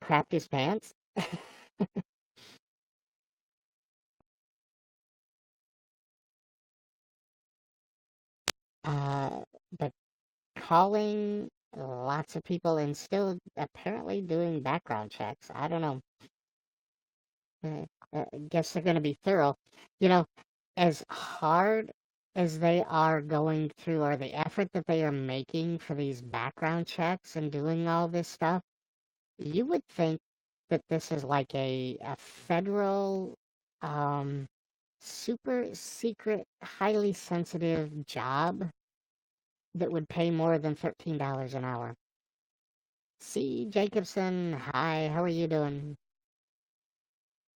crapped his pants. uh, but calling lots of people and still apparently doing background checks. I don't know. I guess they're going to be thorough. You know, as hard as they are going through, or the effort that they are making for these background checks and doing all this stuff, you would think that this is like a federal, um, super secret, highly sensitive job that would pay more than $13 an hour. C. Jacobson, hi, how are you doing?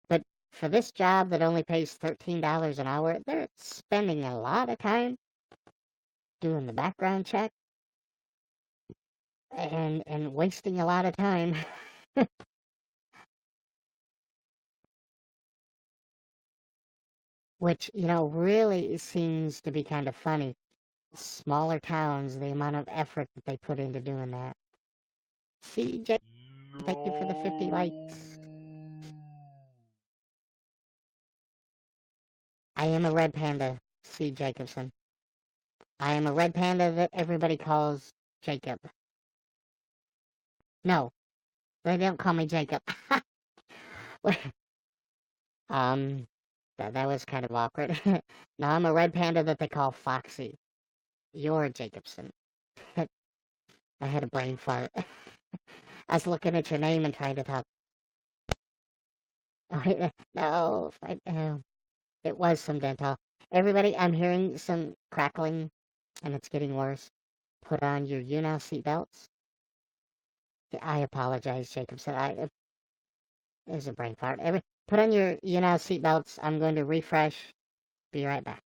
But for this job that only pays $13 an hour, they're spending a lot of time doing the background check and wasting a lot of time. Which, really seems to be kind of funny. Smaller towns, the amount of effort that they put into doing that. CJ, thank you for the 50 likes. I am a red panda, C. Jacobson. I am a red panda that everybody calls Jacob. No, they don't call me Jacob. Um, that was kind of awkward. Now I'm a red panda that they call Foxy. You're Jacobson. I had a brain fart. I was looking at your name and trying to talk. No, it was some dental. Everybody, I'm hearing some crackling, and it's getting worse. Put on your YouNow seatbelts. I apologize, Jacobson. There's a brain fart. Put on your YouNow seatbelts. I'm going to refresh. Be right back.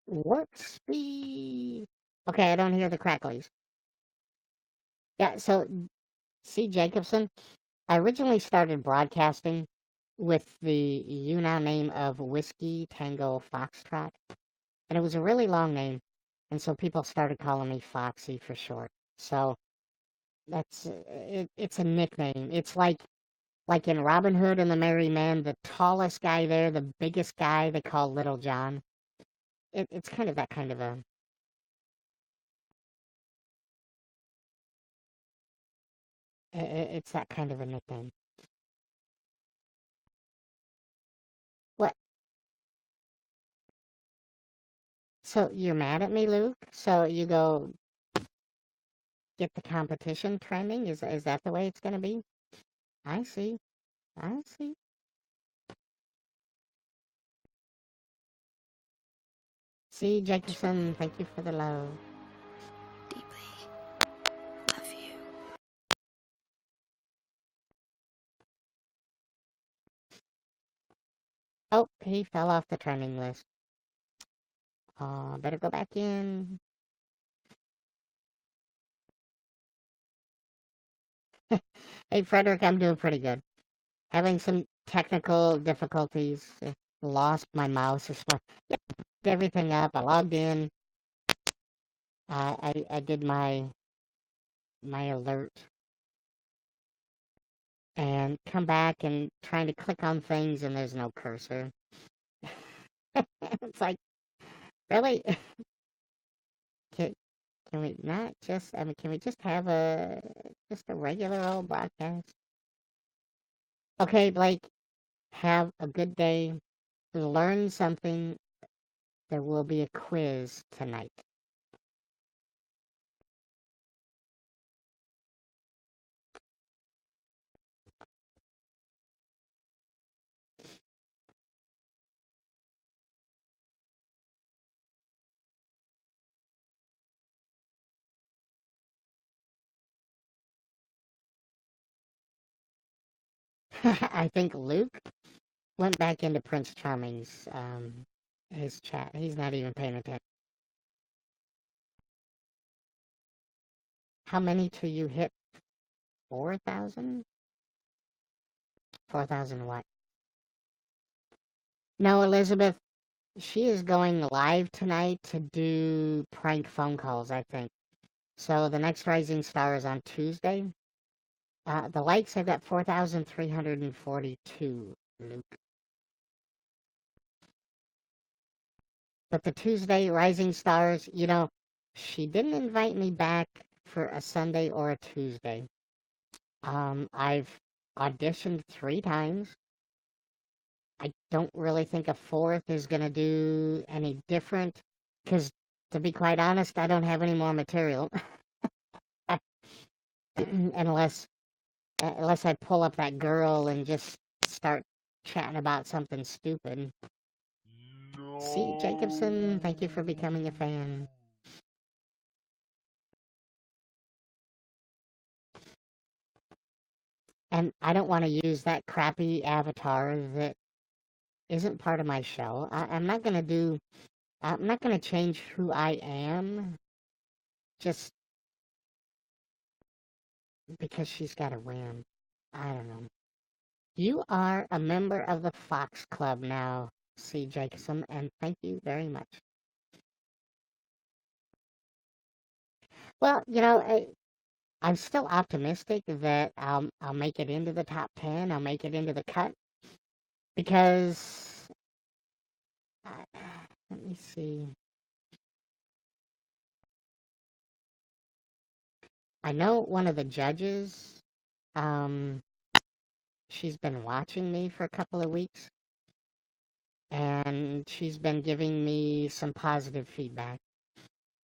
Warp speed. Okay, I don't hear the cracklies. Yeah, so see, Jacobson, I originally started broadcasting with the YouNow name of Whiskey Tango Foxtrot, and it was a really long name, and so people started calling me Foxy for short. So it's a nickname. It's like in Robin Hood and the Merry Men, the tallest guy there, the biggest guy they call Little John. It's kind of that kind of a it's that kind of a nickname. What? So you're mad at me, Luke? So you go get the competition trending? Is that the way it's gonna be? I see. I see. See, Jacobson, thank you for the love. Deeply love you. Oh, he fell off the trending list. Better go back in. Hey, Frederick, I'm doing pretty good. Having some technical difficulties. Lost my mouse. Yep, everything up. I logged in. I did my alert and come back and trying to click on things and there's no cursor. It's like, really? Can, can we not just, I mean, can we just have just a regular old broadcast? Okay, Blake, have a good day. Learn something. There will be a quiz tonight. I think Luke went back into Prince Charming's his chat. He's not even paying attention. How many till you hit 4,000? 4,000 what? No, Elizabeth, she is going live tonight to do prank phone calls, I think. So the next Rising Star is on Tuesday. The likes I've got 4,342, Luke. But the Tuesday Rising Stars, she didn't invite me back for a Sunday or a Tuesday. I've auditioned 3 times. I don't really think a fourth is gonna do any different, because to be quite honest, I don't have any more material. unless unless I pull up that girl and just start chatting about something stupid. See, Jacobson, thank you for becoming a fan. And I don't want to use that crappy avatar that isn't part of my show. I'm not gonna change who I am. Just because she's got to win. I don't know. You are a member of the Fox Club now, C. Jacobson, and thank you very much. Well, I'm still optimistic that I'll make it into the top 10. I'll make it into the cut because uh, let me see. I know one of the judges. Um, she's been watching me for a couple of weeks, and she's been giving me some positive feedback.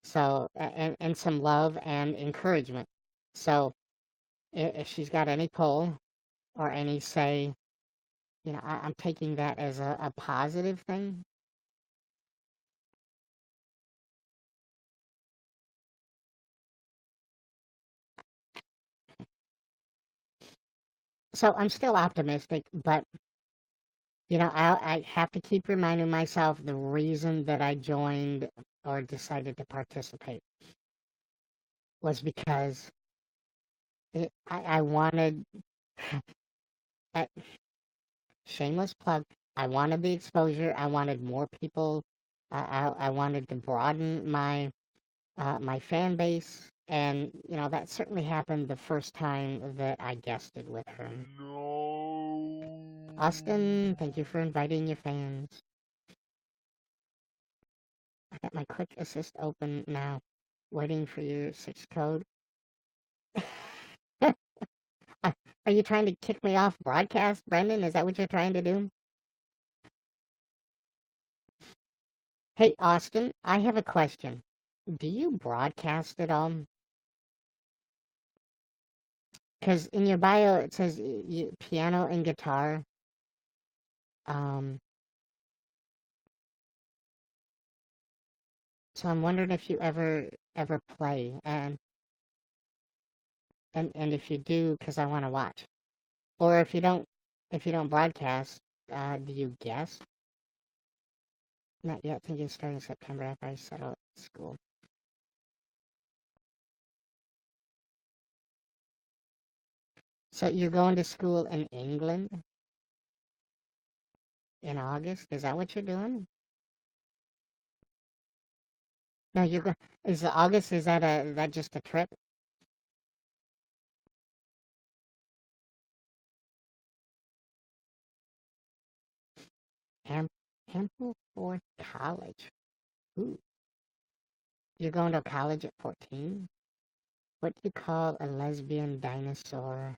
So and some love and encouragement. So if she's got any pull or any say, I'm taking that as a positive thing. So I'm still optimistic, but I have to keep reminding myself the reason that I joined or decided to participate was because I wanted, a shameless plug, I wanted the exposure. I wanted more people. I wanted to broaden my fan base, and that certainly happened the first time that I guested with her. No. Austin, thank you for inviting your fans. I got my quick assist open now, waiting for your 6 code. Are you trying to kick me off broadcast, Brendan? Is that what you're trying to do? Hey, Austin, I have a question. Do you broadcast at all? Because in your bio it says piano and guitar. Um, so I'm wondering if you ever play, and if you do, because I want to watch. Or if you don't broadcast, do you guess? Not yet. Thinking starting September after I settle at school. So you're going to school in England in August? Is that what you're doing? No, you're going. Is August? Is that just a trip? Ham Hampleforth College. Ooh, you're going to college at 14? What do you call a lesbian dinosaur?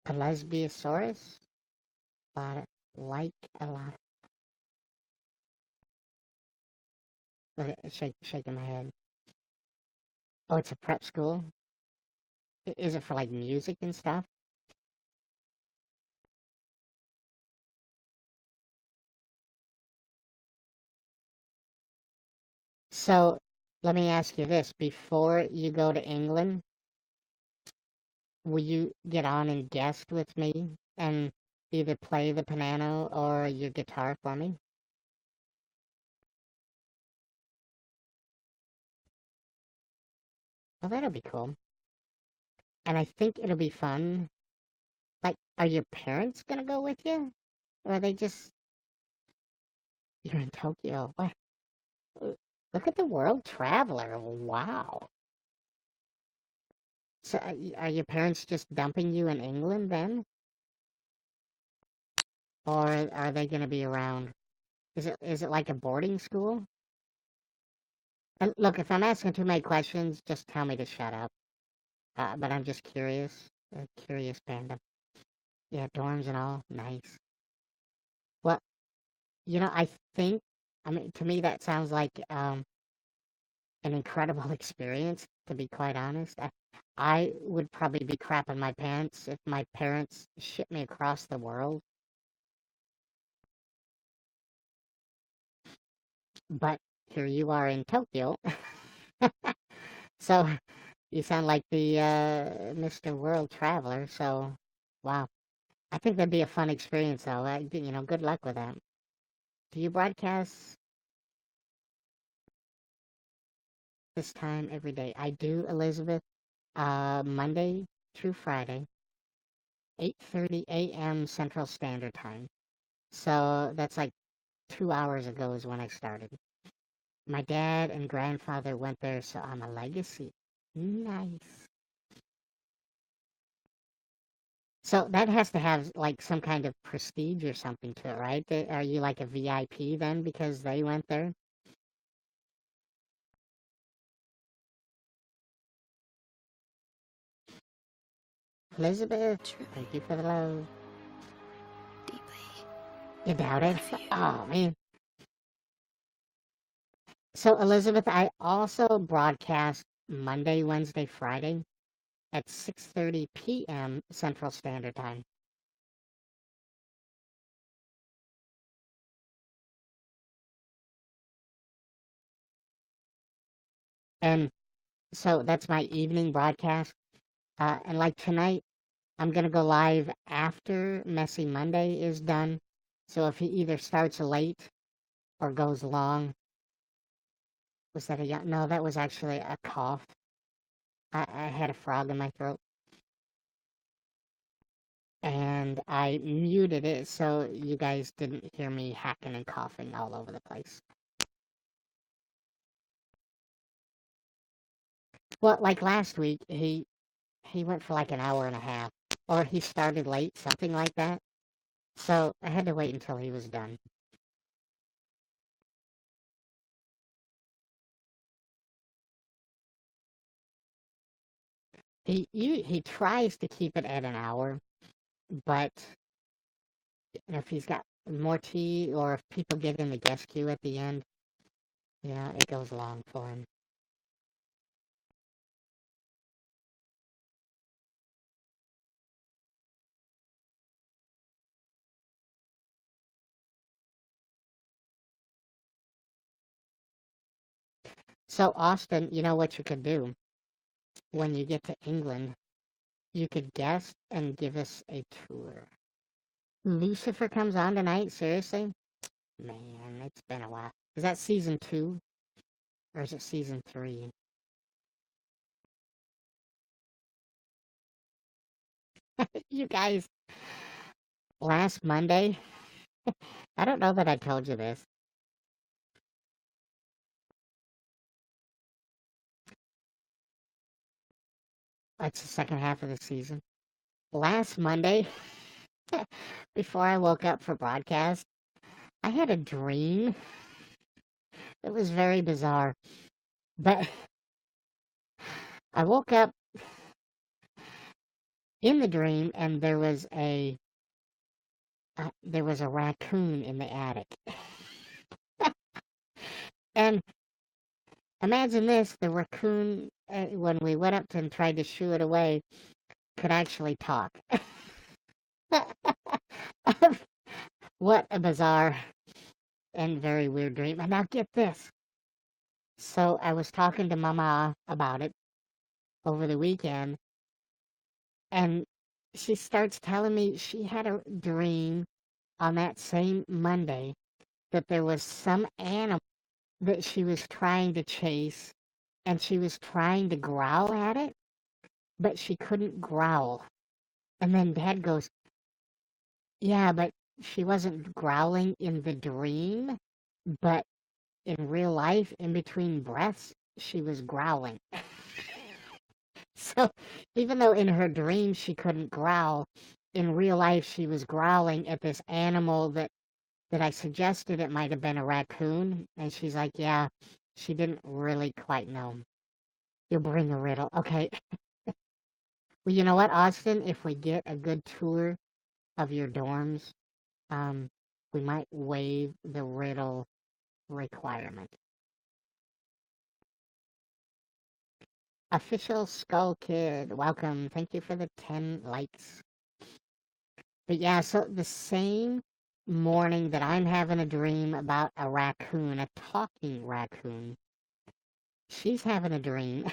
A lesbiosaurus? Lot like a lot. Shaking my head. Oh, it's a prep school. Is it for like music and stuff? So let me ask you this: before you go to England, will you get on and guest with me and either play the piano or your guitar for me? Well, that'll be cool. And I think it'll be fun. Like, are your parents gonna go with you? Or are they just, you're in Tokyo? What? Look at the world traveler. Wow. So are your parents just dumping you in England then? Or are they gonna be around? Is it like a boarding school? And look, if I'm asking too many questions, just tell me to shut up. But I'm just curious. A curious panda. Yeah, dorms and all. Nice. Well, I think, I mean, to me, that sounds like an incredible experience, to be quite honest. I would probably be crapping my pants if my parents shipped me across the world. But here you are in Tokyo. So you sound like the Mr. World Traveler. So, wow. I think that'd be a fun experience, though. Good luck with that. Do you broadcast? this time every day. I do, Elizabeth, Monday through Friday, 8:30 a.m. Central Standard Time. So that's like 2 hours ago is when I started. My dad and grandfather went there, so I'm a legacy. Nice. So that has to have like some kind of prestige or something to it, right? Are you like a VIP then because they went there? Elizabeth, Truly, thank you for the love. deeply You doubt it? love you. Oh, man. So, Elizabeth, I also broadcast Monday, Wednesday, Friday at 6:30 p.m. Central Standard Time. And so that's my evening broadcast. And like tonight, I'm going to go live after Messy Monday is done. So if he either starts late or goes long, was that a no, that was actually a cough. I had a frog in my throat. And I muted it so you guys didn't hear me hacking and coughing all over the place. Well, like last week, he went for like an hour and a half, or he started late, something like that. So I had to wait until he was done. He tries to keep it at an hour, but if he's got more tea or if people get in the guest queue at the end, yeah, it goes long for him. So Austin, you know what you could do when you get to England? You could guest and give us a tour. Lucifer comes on tonight? Seriously? Man, it's been a while. Is that season 2? Or is it season 3? You guys, last Monday, I don't know that I told you this. It's the second half of the season. Last Monday, before I woke up for broadcast, I had a dream. It was very bizarre. But I woke up in the dream and there was a raccoon in the attic. And imagine this, the raccoon, when we went up to and tried to shoo it away, could actually talk. What a bizarre and very weird dream. And now get this. So I was talking to Mama about it over the weekend, and she starts telling me she had a dream on that same Monday that there was some animal that she was trying to chase, and she was trying to growl at it, but she couldn't growl. And then Dad goes, yeah, but she wasn't growling in the dream, but in real life, in between breaths, she was growling. So even though in her dream she couldn't growl, in real life she was growling at this animal that I suggested it might have been a raccoon. And she's like, yeah, she didn't really quite know. You'll bring a riddle. Okay. Well, you know what, Austin? If we get a good tour of your dorms, um, we might waive the riddle requirement. Official Skull Kid, welcome. Thank you for the 10 likes. But yeah, so the same morning that I'm having a dream about a raccoon, a talking raccoon, she's having a dream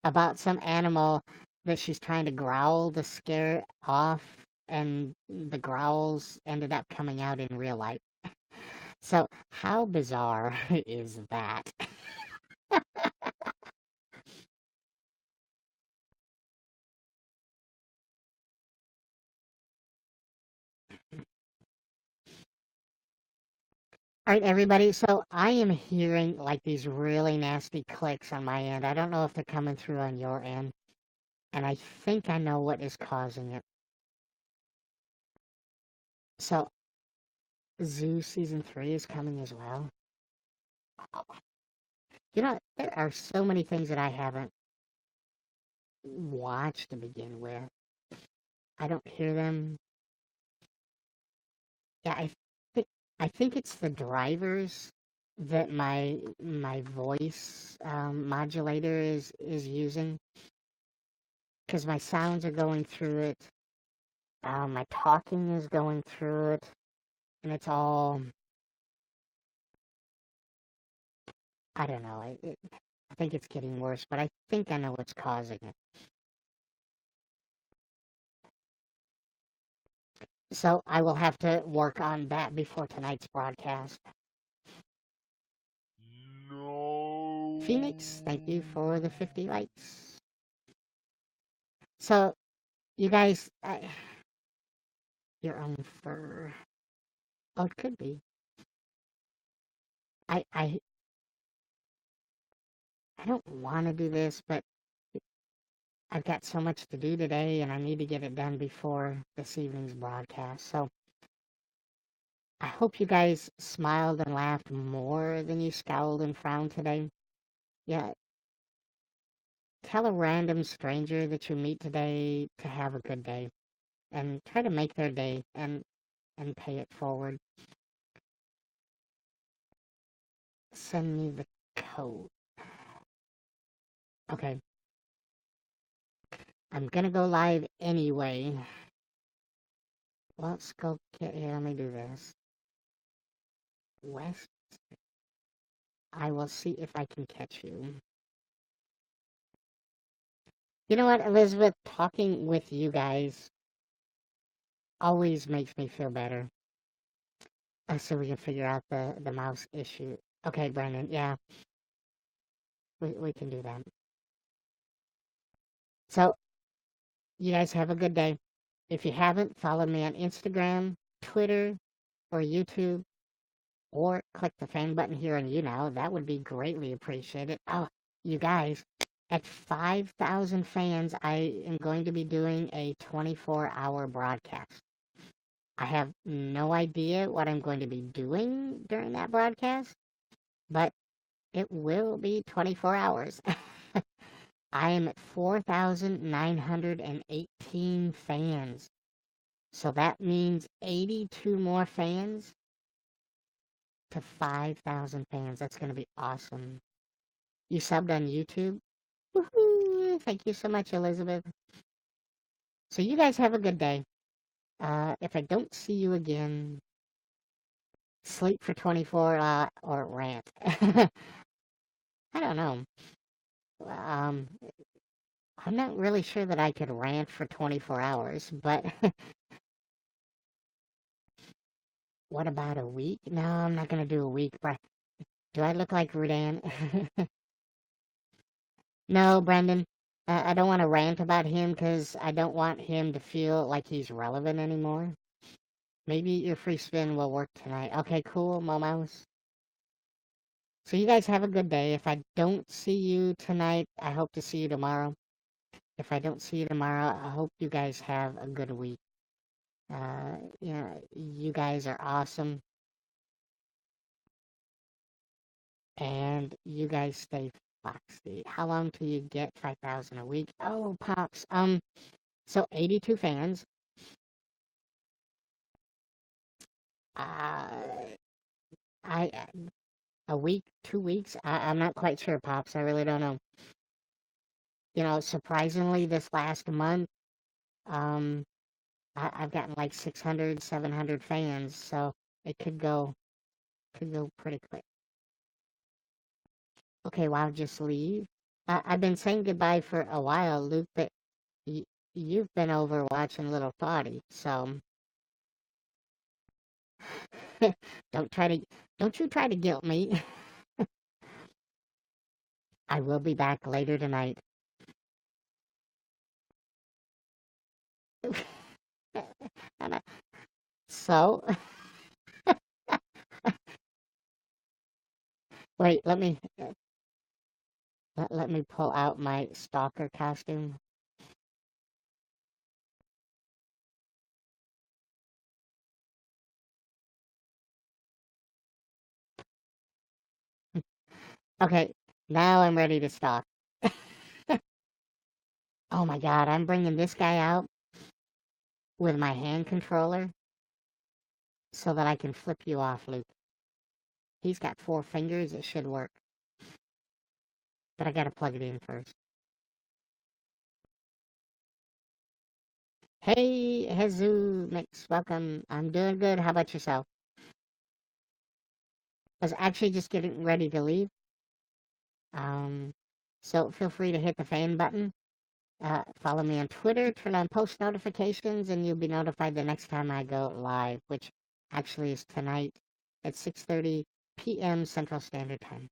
about some animal that she's trying to growl to scare off, and the growls ended up coming out in real life. So, how bizarre is that? All right, everybody. So I am hearing like these really nasty clicks on my end. I don't know if they're coming through on your end, and I think I know what is causing it. So Zoo season 3 is coming as well. You know, there are so many things that I haven't watched to begin with. I don't hear them. Yeah, think I think it's the drivers that my voice modulator is using because my sounds are going through it. My talking is going through it, and it's all I don't know. I think it's getting worse, but I think I know what's causing it. So I will have to work on that before tonight's broadcast. No. Phoenix, thank you for the 50 likes. So, you guys, your own fur. Oh, it could be. I, I, I don't want to do this, but I've got so much to do today, and I need to get it done before this evening's broadcast. So, I hope you guys smiled and laughed more than you scowled and frowned today. Yeah, tell a random stranger that you meet today to have a good day, and try to make their day and pay it forward. Send me the code. Okay, I'm gonna go live anyway. Let's go get here. Let me do this. West. I will see if I can catch you. You know what, Elizabeth? Talking with you guys always makes me feel better. So we can figure out the mouse issue. Okay, Brandon. Yeah, we can do that. So you guys have a good day. If you haven't, follow me on Instagram, Twitter, or YouTube, or click the fan button here on YouNow. That would be greatly appreciated. Oh, you guys, at 5,000 fans, I am going to be doing a 24-hour broadcast. I have no idea what I'm going to be doing during that broadcast, but it will be 24 hours. I am at 4,918 fans. So that means 82 more fans to 5,000 fans. That's going to be awesome. You subbed on YouTube? Woohoo! Thank you so much, Elizabeth. So you guys have a good day. If I don't see you again, sleep for 24 or rant. I don't know. Um, I'm not really sure that I could rant for 24 hours, but what about a week? No, I'm not going to do a week. Do I look like Rudan? No, Brendan. I don't want to rant about him because I don't want him to feel like he's relevant anymore. Maybe your free spin will work tonight. Okay, cool, Momouse. So you guys have a good day. If I don't see you tonight, I hope to see you tomorrow. If I don't see you tomorrow, I hope you guys have a good week. You guys are awesome. And you guys stay foxy. How long till you get 5,000 a week? Oh, Pops. So 82 fans. Uh, I a week, 2 weeks. I'm not quite sure, Pops. I really don't know. Surprisingly, this last month, um, I've gotten like 600, 700 fans, so it could go pretty quick. Okay, wow, just leave. I've been saying goodbye for a while, Luke, but y you've been over watching Little Thoughty, so don't try to don't you try to guilt me. I will be back later tonight. And so Wait, let me pull out my stalker costume. Okay, now I'm ready to stalk. Oh my god, I'm bringing this guy out with my hand controller so that I can flip you off, Luke. He's got 4 fingers, it should work. But I gotta plug it in first. Hey, Jesus Mix, welcome. I'm doing good. How about yourself? I was actually just getting ready to leave. So feel free to hit the fan button. Follow me on Twitter, turn on post notifications, and you'll be notified the next time I go live, which actually is tonight at 6:30 p.m. Central Standard Time.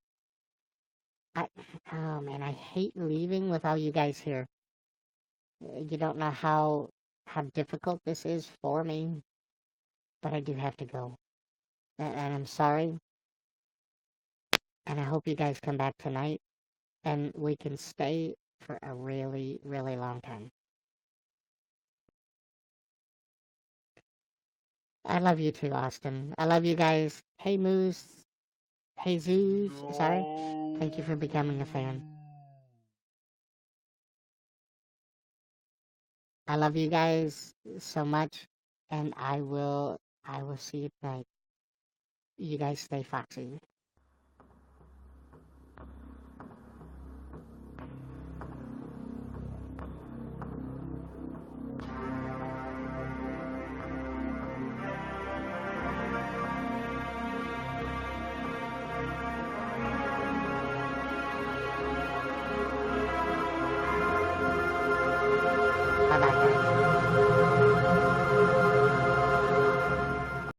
Oh man, I hate leaving with all you guys here. You don't know how difficult this is for me, but I do have to go. And I'm sorry. And I hope you guys come back tonight and we can stay for a really, really long time. I love you too, Austin. I love you guys. Hey, Moose. Hey, Zeus. Sorry. Thank you for becoming a fan. I love you guys so much, and I will see you tonight. You guys stay foxy. Bye-bye, guys.